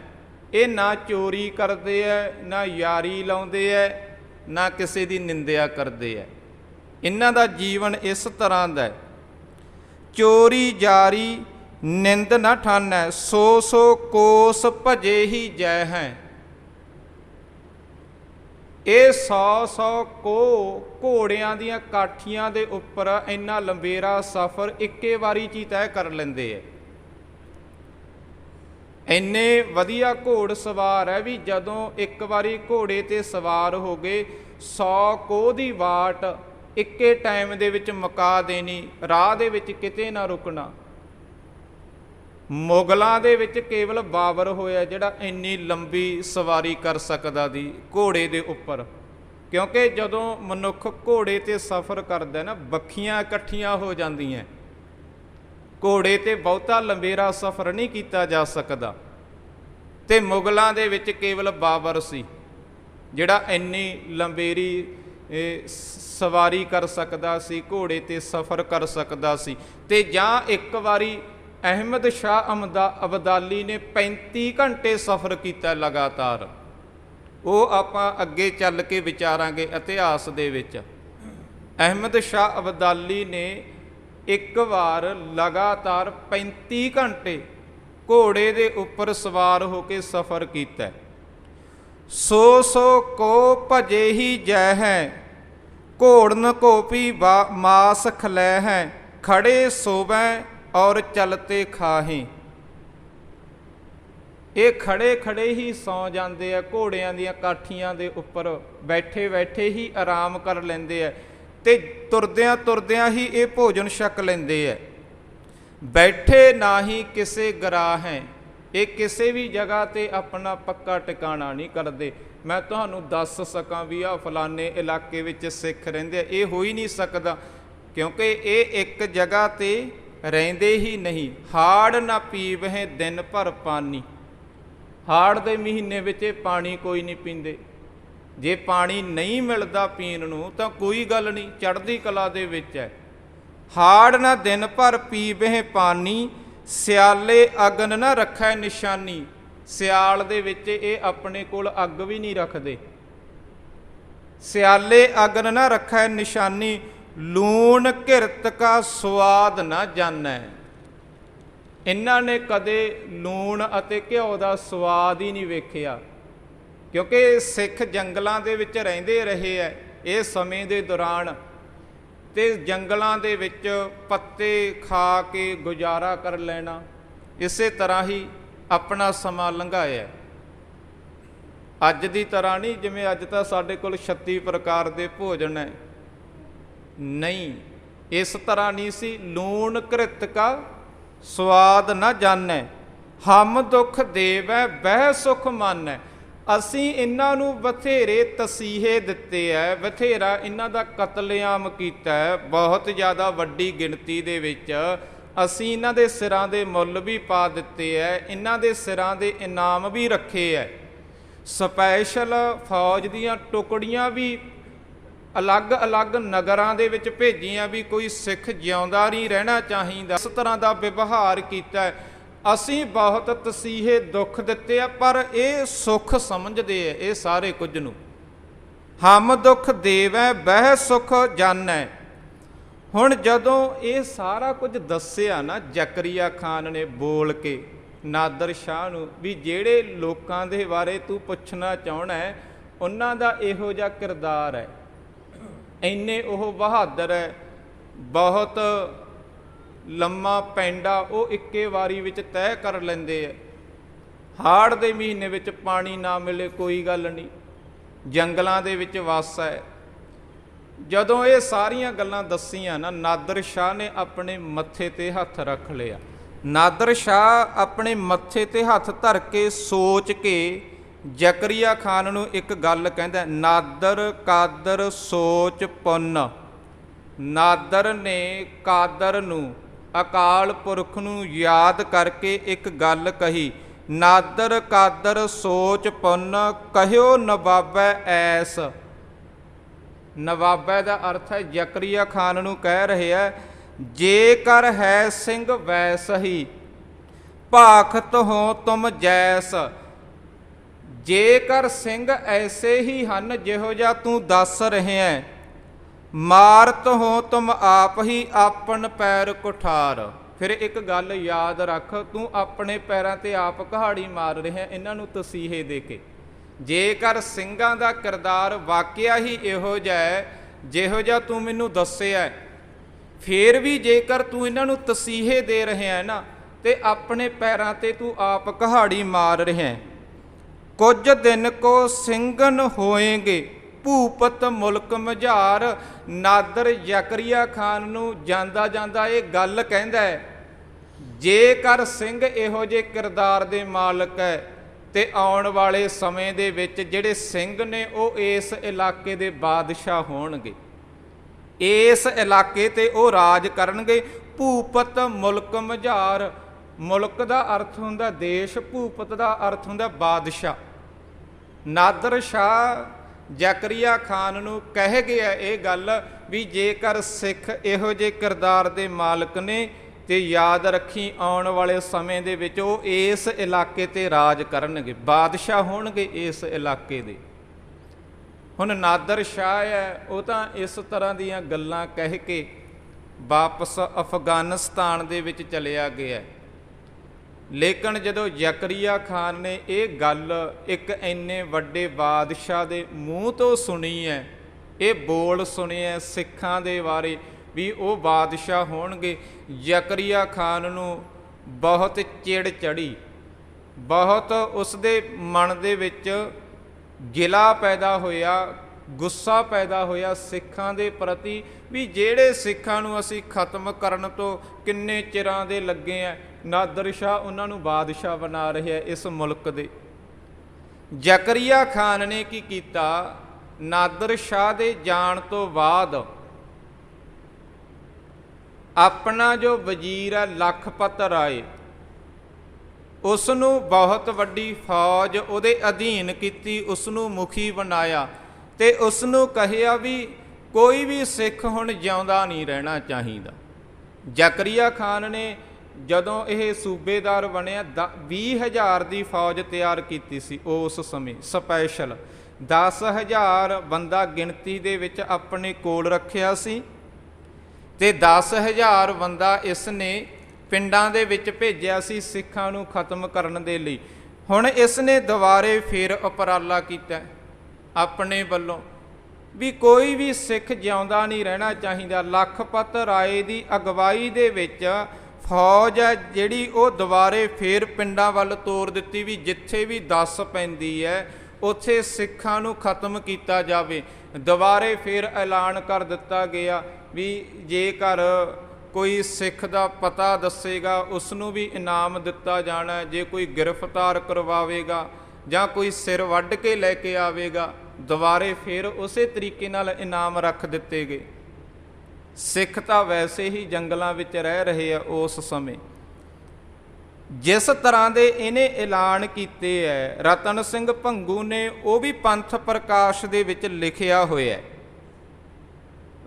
ਇਹ ਨਾ ਚੋਰੀ ਕਰਦੇ ਆ, ਨਾ ਯਾਰੀ ਲਾਉਂਦੇ ਆ, ਨਾ ਕਿਸੇ ਦੀ ਨਿੰਦਿਆ ਕਰਦੇ ਆ। ਇਹਨਾਂ ਦਾ ਜੀਵਨ ਇਸ ਤਰ੍ਹਾਂ ਦਾ ਹੈ। ਚੋਰੀ ਜਾਰੀ ਨਿੰਦ ਨਾ ਠਾਨੈ, ਸੋ ਸੋ ਕੋਸ ਭਜੇ ਹੀ ਜੈ ਹੈ। ਇਹ 100 ਕੋ ਘੋੜਿਆਂ ਦੀਆਂ ਕਾਠੀਆਂ ਦੇ ਉੱਪਰ ਇੰਨਾ ਲੰਬੇਰਾ ਸਫ਼ਰ ਇੱਕੇ ਵਾਰੀ 'ਚ ਹੀ ਤੈਅ ਕਰ ਲੈਂਦੇ ਹੈ। ਇੰਨੇ ਵਧੀਆ ਘੋੜ ਸਵਾਰ ਹੈ ਵੀ ਜਦੋਂ ਇੱਕ ਵਾਰੀ ਘੋੜੇ 'ਤੇ ਸਵਾਰ ਹੋ ਗਏ 100 ਕੋਹ ਦੀ ਵਾਟ ਇੱਕੇ ਟਾਈਮ ਦੇ ਵਿੱਚ ਮੁਕਾ ਦੇਣੀ, ਰਾਹ ਦੇ ਵਿੱਚ ਕਿਤੇ ਨਾ ਰੁਕਣਾ। ਮੁਗਲਾਂ ਦੇ ਵਿੱਚ ਕੇਵਲ ਬਾਬਰ ਹੋਇਆ ਜਿਹੜਾ ਇੰਨੀ ਲੰਬੀ ਸਵਾਰੀ ਕਰ ਸਕਦਾ ਦੀ ਘੋੜੇ ਦੇ ਉੱਪਰ, ਕਿਉਂਕਿ ਜਦੋਂ ਮਨੁੱਖ ਘੋੜੇ 'ਤੇ ਸਫ਼ਰ ਕਰਦਾ ਨਾ ਬੱਖੀਆਂ ਇਕੱਠੀਆਂ ਹੋ ਜਾਂਦੀਆਂ। ਘੋੜੇ 'ਤੇ ਬਹੁਤਾ ਲੰਬੇਰਾ ਸਫ਼ਰ ਨਹੀਂ ਕੀਤਾ ਜਾ ਸਕਦਾ। ਅਤੇ ਮੁਗਲਾਂ ਦੇ ਵਿੱਚ ਕੇਵਲ ਬਾਬਰ ਸੀ ਜਿਹੜਾ ਇੰਨੀ ਲੰਬੇਰੀ ਸਵਾਰੀ ਕਰ ਸਕਦਾ ਸੀ, ਘੋੜੇ 'ਤੇ ਸਫ਼ਰ ਕਰ ਸਕਦਾ ਸੀ। ਅਤੇ ਜਾਂ ਇੱਕ ਵਾਰੀ ਅਹਿਮਦ ਸ਼ਾਹ ਅਬਦਾਲੀ ਨੇ 35 ਘੰਟੇ ਸਫ਼ਰ ਕੀਤਾ ਲਗਾਤਾਰ। ਉਹ ਆਪਾਂ ਅੱਗੇ ਚੱਲ ਕੇ ਵਿਚਾਰਾਂਗੇ ਇਤਿਹਾਸ ਦੇ ਵਿੱਚ। ਅਹਿਮਦ ਸ਼ਾਹ ਅਬਦਾਲੀ ਨੇ ਇੱਕ ਵਾਰ ਲਗਾਤਾਰ 35 ਘੰਟੇ ਘੋੜੇ ਦੇ ਉੱਪਰ ਸਵਾਰ ਹੋ ਕੇ ਸਫ਼ਰ ਕੀਤਾ। ਸੋ ਸੋ ਕੋ ਭਜੇ ਹੀ ਜੈ ਹੈ, ਘੋੜਨ ਘੋਪੀ ਮਾਸ ਖਲੈ ਹੈ, ਖੜੇ ਸੋਵੈ ਔਰ ਚਲਤੇ ਖਾਹੇ। ਇਹ ਖੜੇ ਖੜੇ ਹੀ ਸੌਂ ਜਾਂਦੇ ਆ, ਘੋੜਿਆਂ ਦੀਆਂ ਕਾਠੀਆਂ ਦੇ ਉੱਪਰ ਬੈਠੇ ਬੈਠੇ ਹੀ ਆਰਾਮ ਕਰ ਲੈਂਦੇ ਆ, ਅਤੇ ਤੁਰਦਿਆਂ ਤੁਰਦਿਆਂ ਹੀ ਇਹ ਭੋਜਨ ਛਕ ਲੈਂਦੇ ਆ। ਬੈਠੇ ਨਾ ਹੀ ਕਿਸੇ ਗਰਾਹ ਹੈ, ਇਹ ਕਿਸੇ ਵੀ ਜਗ੍ਹਾ 'ਤੇ ਆਪਣਾ ਪੱਕਾ ਟਿਕਾਣਾ ਨਹੀਂ ਕਰਦੇ। ਮੈਂ ਤੁਹਾਨੂੰ ਦੱਸ ਸਕਾਂ ਵੀ ਆਹ ਫਲਾਣੇ ਇਲਾਕੇ ਵਿੱਚ ਸਿੱਖ ਰਹਿੰਦੇ ਆ, ਇਹ ਹੋ ਹੀ ਨਹੀਂ ਸਕਦਾ, ਕਿਉਂਕਿ ਇਹ ਇੱਕ ਜਗ੍ਹਾ 'ਤੇ ਰਹਿੰਦੇ ਹੀ ਨਹੀਂ। ਹਾੜ ਨਾ ਪੀਵਹਿ ਦਿਨ ਭਰ ਪਾਣੀ, ਹਾੜ ਦੇ ਮਹੀਨੇ ਵਿੱਚ ਇਹ ਪਾਣੀ ਕੋਈ ਨਹੀਂ ਪੀਂਦੇ। ਜੇ ਪਾਣੀ ਨਹੀਂ ਮਿਲਦਾ ਪੀਣ ਨੂੰ ਤਾਂ ਕੋਈ ਗੱਲ ਨਹੀਂ, ਚੜ੍ਹਦੀ ਕਲਾ ਦੇ ਵਿੱਚ ਹੈ। ਹਾੜ ਨਾ ਦਿਨ ਭਰ ਪੀਵਹਿ ਪਾਣੀ, ਸਿਆਲੇ ਅਗਨ ਨਾ ਰੱਖੈ ਨਿਸ਼ਾਨੀ। ਸਿਆਲ ਦੇ ਵਿੱਚ ਇਹ ਆਪਣੇ ਕੋਲ ਅੱਗ ਵੀ ਨਹੀਂ ਰੱਖਦੇ। ਸਿਆਲੇ ਅਗਨ ਨਾ ਰੱਖੈ ਨਿਸ਼ਾਨੀ, ਲੂਣ ਘਿਰਤ ਕਾ ਸਵਾਦ ਨਾ ਜਾਣੈ। ਇਹਨਾਂ ਨੇ ਕਦੇ ਲੂਣ ਅਤੇ ਘਿਓ ਦਾ ਸਵਾਦ ਹੀ ਨਹੀਂ ਵੇਖਿਆ, ਕਿਉਂਕਿ ਸਿੱਖ ਜੰਗਲਾਂ ਦੇ ਵਿੱਚ ਰਹਿੰਦੇ ਰਹੇ ਹੈ ਇਹ ਸਮੇਂ ਦੇ ਦੌਰਾਨ, ਅਤੇ ਜੰਗਲਾਂ ਦੇ ਵਿੱਚ ਪੱਤੇ ਖਾ ਕੇ ਗੁਜ਼ਾਰਾ ਕਰ ਲੈਣਾ, ਇਸੇ ਤਰ੍ਹਾਂ ਹੀ ਆਪਣਾ ਸਮਾਂ ਲੰਘਾਇਆ। ਅੱਜ ਦੀ ਤਰ੍ਹਾਂ ਨਹੀਂ ਜਿਵੇਂ ਅੱਜ ਤਾਂ ਸਾਡੇ ਕੋਲ 36 ਪ੍ਰਕਾਰ ਦੇ ਭੋਜਨ ਹੈ, ਨਹੀਂ, ਇਸ ਤਰ੍ਹਾਂ ਨਹੀਂ ਸੀ। ਲੂਣ ਘਿਰਤ ਕਾ ਸਵਾਦ ਨਾ ਜਾਣੈ, ਹਮ ਦੁੱਖ ਦੇਵੈ ਬਹਿ ਸੁਖ ਮਾਨੈ। ਅਸੀਂ ਇਹਨਾਂ ਨੂੰ ਬਥੇਰੇ ਤਸੀਹੇ ਦਿੱਤੇ ਹੈ, ਬਥੇਰਾ ਇਹਨਾਂ ਦਾ ਕਤਲੇਆਮ ਕੀਤਾ ਹੈ, ਬਹੁਤ ਜ਼ਿਆਦਾ ਵੱਡੀ ਗਿਣਤੀ ਦੇ ਵਿੱਚ ਅਸੀਂ ਇਹਨਾਂ ਦੇ ਸਿਰਾਂ ਦੇ ਮੁੱਲ ਵੀ ਪਾ ਦਿੱਤੇ ਹੈ, ਇਹਨਾਂ ਦੇ ਸਿਰਾਂ ਦੇ ਇਨਾਮ ਵੀ ਰੱਖੇ ਹੈ। ਸਪੈਸ਼ਲ ਫੌਜ ਦੀਆਂ ਟੁਕੜੀਆਂ ਵੀ ਅਲੱਗ-ਅਲੱਗ ਨਗਰਾਂ ਦੇ ਵਿੱਚ ਭੇਜੀਆਂ ਵੀ ਕੋਈ ਸਿੱਖ ਜਿਉਂਦਾ ਨਹੀਂ ਰਹਿਣਾ ਚਾਹੀਦਾ, ਇਸ ਤਰ੍ਹਾਂ ਦਾ ਵਿਵਹਾਰ ਕੀਤਾ ਹੈ। ਅਸੀਂ ਬਹੁਤ ਤਸੀਹੇ ਦੁੱਖ ਦਿੱਤੇ ਆ, ਪਰ ਇਹ ਸੁੱਖ ਸਮਝਦੇ ਆ ਇਹ ਸਾਰੇ ਕੁਝ ਨੂੰ। ਹਮ ਦੁੱਖ ਦੇਵੈ ਬਹਿ ਸੁਖ ਜਾਣੈ। ਹੁਣ ਜਦੋਂ ਇਹ ਸਾਰਾ ਕੁਝ ਦੱਸਿਆ ਨਾ ਜ਼ਕਰੀਆ ਖਾਨ ਨੇ ਬੋਲ ਕੇ ਨਾਦਰ ਸ਼ਾਹ ਨੂੰ, ਵੀ ਜਿਹੜੇ ਲੋਕਾਂ ਦੇ ਬਾਰੇ ਤੂੰ ਪੁੱਛਣਾ ਚਾਹੁੰਦਾ ਹੈ ਉਹਨਾਂ ਦਾ ਇਹੋ ਜਿਹਾ ਕਿਰਦਾਰ ਹੈ, ਇੰਨੇ ਉਹ ਬਹਾਦਰ ਹੈ, ਬਹੁਤ ਲੰਮਾ ਪੈਂਡਾ ਉਹ ਇੱਕੇ ਵਾਰੀ ਵਿੱਚ ਤੈਅ ਕਰ ਲੈਂਦੇ ਹੈ। ਹਾੜ ਦੇ ਮਹੀਨੇ ਵਿੱਚ ਪਾਣੀ ਨਾ ਮਿਲੇ ਕੋਈ ਗੱਲ ਨਹੀਂ, ਜੰਗਲਾਂ ਦੇ ਵਿੱਚ ਵਾਸ ਹੈ। ਜਦੋਂ ਇਹ ਸਾਰੀਆਂ ਗੱਲਾਂ ਦੱਸੀਆਂ ਨਾ, ਨਾਦਰ ਸ਼ਾਹ ਨੇ ਆਪਣੇ ਮੱਥੇ 'ਤੇ ਹੱਥ ਰੱਖ ਲਿਆ। ਨਾਦਰ ਸ਼ਾਹ ਆਪਣੇ ਮੱਥੇ 'ਤੇ ਹੱਥ ਧਰ ਕੇ ਸੋਚ ਕੇ ਜ਼ਕਰੀਆ ਖਾਨ ਨੂੰ ਇੱਕ ਗੱਲ ਕਹਿੰਦਾ, ਨਾਦਰ ਕਾਦਰ ਸੋਚ ਪੁੰਨ। ਨਾਦਰ ਨੇ ਕਾਦਰ ਨੂੰ, ਅਕਾਲ ਪੁਰਖ ਨੂੰ ਯਾਦ ਕਰਕੇ ਇੱਕ ਗੱਲ ਕਹੀ, ਨਾਦਰ ਕਾਦਰ ਸੋਚ ਪੁੰਨ, ਕਹਿਓ ਨਵਾਬੈ ਐਸ। ਨਵਾਬੈ ਦਾ ਅਰਥ ਹੈ ਜ਼ਕਰੀਆ ਖਾਨ ਨੂੰ ਕਹਿ ਰਹੇ ਹੈ, ਜੇਕਰ ਹੈ ਸਿੰਘ ਵੈਸਹੀ ਭਾਖਤ ਹੋ ਤੁਮ ਜੈਸ। ਜੇਕਰ ਸਿੰਘ ਐਸੇ ਹੀ ਹਨ ਜਿਹੋ ਜਿਹਾ ਤੂੰ ਦੱਸ ਰਹੇ ਹੈ ਮਾਰਤ ਹੋ ਤੁਮ ਆਪ ਹੀ ਆਪਨ ਪੈਰ ਕੁਠਾਰ। ਫਿਰ ਇੱਕ ਗੱਲ ਯਾਦ ਰੱਖ, ਤੂੰ ਆਪਣੇ ਪੈਰਾਂ ਤੇ ਆਪ ਕੁਹਾੜੀ ਮਾਰ ਰਿਹਾ ਇਹਨਾਂ ਨੂੰ ਤਸੀਹੇ ਦੇ ਕੇ। ਜੇਕਰ ਸਿੰਘਾਂ ਦਾ ਕਿਰਦਾਰ ਵਾਕਿਆ ਹੀ ਇਹੋ ਜਿਹਾ ਹੈ ਜਿਹੋ ਜਿਹਾ ਤੂੰ ਮੈਨੂੰ ਦੱਸਿਆ, ਫਿਰ ਵੀ ਜੇਕਰ ਤੂੰ ਇਹਨਾਂ ਨੂੰ ਤਸੀਹੇ ਦੇ ਰਿਹਾ ਨਾ ਤੇ ਆਪਣੇ ਪੈਰਾਂ ਤੇ ਤੂੰ ਆਪ ਕੁਹਾੜੀ ਮਾਰ ਰਿਹਾ। ਕੁਝ ਦਿਨ ਕੋ ਸਿੰਘਨ ਹੋਏਗੇ ਭੂਪਤ ਮੁਲਕ ਮਝਾਰ। ਨਾਦਰ ਜ਼ਕਰੀਆ ਖਾਨ ਨੂੰ ਜਾਂਦਾ ਜਾਂਦਾ ਇਹ ਗੱਲ ਕਹਿੰਦਾ ਹੈ, ਜੇਕਰ ਸਿੰਘ ਇਹੋ ਜਿਹੇ ਕਿਰਦਾਰ ਦੇ ਮਾਲਕ ਹੈ ਤੇ ਆਉਣ ਵਾਲੇ ਸਮੇਂ ਦੇ ਵਿੱਚ ਜਿਹੜੇ ਸਿੰਘ ਨੇ ਉਹ ਇਸ ਇਲਾਕੇ ਦੇ ਬਾਦਸ਼ਾਹ ਹੋਣਗੇ, ਇਸ ਇਲਾਕੇ ਤੇ ਉਹ ਰਾਜ ਕਰਨਗੇ। ਭੂਪਤ ਮੁਲਕ ਮਝਾਰ, ਮੁਲਕ ਦਾ ਅਰਥ ਹੁੰਦਾ ਦੇਸ਼, ਭੂਪਤ ਦਾ ਅਰਥ ਹੁੰਦਾ ਬਾਦਸ਼ਾਹ। ਨਾਦਰ ਸ਼ਾਹ ਜ਼ਕਰੀਆ ਖਾਨ ਨੂੰ ਕਹਿ ਗਿਆ ਇਹ ਗੱਲ ਵੀ ਜੇਕਰ ਸਿੱਖ ਇਹੋ ਜਿਹੇ ਕਿਰਦਾਰ ਦੇ ਮਾਲਕ ਨੇ ਤੇ ਯਾਦ ਰੱਖੀ ਆਉਣ ਵਾਲੇ ਸਮੇਂ ਦੇ ਵਿੱਚ ਉਹ ਇਸ ਇਲਾਕੇ ਤੇ ਰਾਜ ਕਰਨਗੇ, ਬਾਦਸ਼ਾਹ ਹੋਣਗੇ ਇਸ ਇਲਾਕੇ ਦੇ। ਹੁਣ ਨਾਦਰ ਸ਼ਾਹ ਹੈ ਉਹ ਤਾਂ ਇਸ ਤਰ੍ਹਾਂ ਦੀਆਂ ਗੱਲਾਂ ਕਹਿ ਕੇ ਵਾਪਸ ਅਫਗਾਨਿਸਤਾਨ ਦੇ ਵਿੱਚ ਚਲਿਆ ਗਿਆ। ਲੇਕਿਨ ਜਦੋਂ ਜ਼ਕਰੀਆ ਖਾਨ ਨੇ ਇਹ ਗੱਲ ਇੱਕ ਇੰਨੇ ਵੱਡੇ ਬਾਦਸ਼ਾਹ ਦੇ ਮੂੰਹ ਤੋਂ ਸੁਣੀ ਹੈ, ਇਹ ਬੋਲ ਸੁਣੇ ਹੈ ਸਿੱਖਾਂ ਦੇ ਬਾਰੇ ਵੀ ਉਹ ਬਾਦਸ਼ਾਹ ਹੋਣਗੇ, ਜ਼ਕਰੀਆ ਖਾਨ ਨੂੰ ਬਹੁਤ ਚਿੜ ਚੜ੍ਹੀ, ਬਹੁਤ ਉਸਦੇ ਮਨ ਦੇ ਵਿੱਚ ਗਿਲਾ ਪੈਦਾ ਹੋਇਆ, ਗੁੱਸਾ ਪੈਦਾ ਹੋਇਆ ਸਿੱਖਾਂ ਦੇ ਪ੍ਰਤੀ ਵੀ ਜਿਹੜੇ ਸਿੱਖਾਂ ਨੂੰ ਅਸੀਂ ਖਤਮ ਕਰਨ ਤੋਂ ਕਿੰਨੇ ਚਿਰਾਂ ਦੇ ਲੱਗੇ ਆ, ਨਾਦਰ ਸ਼ਾਹ ਉਹਨਾਂ ਨੂੰ ਬਾਦਸ਼ਾਹ ਬਣਾ ਰਿਹਾ ਇਸ ਮੁਲਕ ਦੇ। ਜ਼ਕਰੀਆ ਖਾਨ ਨੇ ਕੀ ਕੀਤਾ, ਨਾਦਰ ਸ਼ਾਹ ਦੇ ਜਾਣ ਤੋਂ ਬਾਅਦ ਆਪਣਾ ਜੋ ਵਜ਼ੀਰ ਹੈ ਲਖਪਤ ਰਾਏ, ਉਸ ਨੂੰ ਬਹੁਤ ਵੱਡੀ ਫੌਜ ਉਹਦੇ ਅਧੀਨ ਕੀਤੀ, ਉਸ ਨੂੰ ਮੁਖੀ ਬਣਾਇਆ ਤੇ ਉਸ ਨੂੰ ਕਹਿਆ ਵੀ ਕੋਈ ਵੀ ਸਿੱਖ ਹੁਣ ਜਿਉਂਦਾ ਨਹੀਂ ਰਹਿਣਾ ਚਾਹੀਦਾ। ਜ਼ਕਰੀਆ ਖਾਨ ਨੇ ਜਦੋਂ ਇਹ ਸੂਬੇਦਾਰ ਬਣਿਆ 20,000 ਦੀ ਫੌਜ ਤਿਆਰ ਕੀਤੀ ਸੀ ਉਸ ਸਮੇਂ, ਸਪੈਸ਼ਲ 10,000 ਬੰਦਾ ਗਿਣਤੀ ਦੇ ਵਿੱਚ ਆਪਣੇ ਕੋਲ ਰੱਖਿਆ ਸੀ ਤੇ 10,000 ਬੰਦਾ ਇਸ ਨੇ ਪਿੰਡਾਂ ਦੇ ਵਿੱਚ ਭੇਜਿਆ ਸੀ ਸਿੱਖਾਂ ਨੂੰ ਖਤਮ ਕਰਨ ਦੇ ਲਈ। ਹੁਣ ਇਸ ਨੇ ਦੁਬਾਰੇ ਫਿਰ ਉਪਰਾਲਾ ਕੀਤਾ ਆਪਣੇ ਵੱਲੋਂ ਵੀ ਕੋਈ ਵੀ ਸਿੱਖ ਜਿਉਂਦਾ ਨਹੀਂ ਰਹਿਣਾ ਚਾਹੀਦਾ। ਲਖਪਤ ਰਾਏ ਦੀ ਅਗਵਾਈ ਦੇ ਵਿੱਚ ਫੌਜ ਹੈ ਜਿਹੜੀ ਉਹ ਦੁਬਾਰੇ ਫੇਰ ਪਿੰਡਾਂ ਵੱਲ ਤੋਰ ਦਿੱਤੀ ਵੀ ਜਿੱਥੇ ਵੀ ਦੱਸ ਪੈਂਦੀ ਹੈ ਉੱਥੇ ਸਿੱਖਾਂ ਨੂੰ ਖਤਮ ਕੀਤਾ ਜਾਵੇ। ਦੁਬਾਰੇ ਫੇਰ ਐਲਾਨ ਕਰ ਦਿੱਤਾ ਗਿਆ ਵੀ ਜੇਕਰ ਕੋਈ ਸਿੱਖ ਦਾ ਪਤਾ ਦੱਸੇਗਾ ਉਸ ਨੂੰ ਵੀ ਇਨਾਮ ਦਿੱਤਾ ਜਾਣਾ, ਜੇ ਕੋਈ ਗ੍ਰਿਫਤਾਰ ਕਰਵਾਵੇਗਾ ਜਾਂ ਕੋਈ ਸਿਰ ਵੱਢ ਕੇ ਲੈ ਕੇ ਆਵੇਗਾ ਦੁਬਾਰੇ ਫੇਰ ਉਸੇ ਤਰੀਕੇ ਨਾਲ ਇਨਾਮ ਰੱਖ ਦਿੱਤੇ ਗਏ। ਸਿੱਖ ਤਾਂ ਵੈਸੇ ਹੀ ਜੰਗਲਾਂ ਵਿੱਚ ਰਹਿ ਰਹੇ ਆ ਉਸ ਸਮੇਂ। ਜਿਸ ਤਰ੍ਹਾਂ ਦੇ ਇਹਨੇ ਐਲਾਨ ਕੀਤੇ ਹੈ, ਰਤਨ ਸਿੰਘ ਭੰਗੂ ਨੇ ਉਹ ਵੀ ਪੰਥ ਪ੍ਰਕਾਸ਼ ਦੇ ਵਿੱਚ ਲਿਖਿਆ ਹੋਇਆ ਹੈ।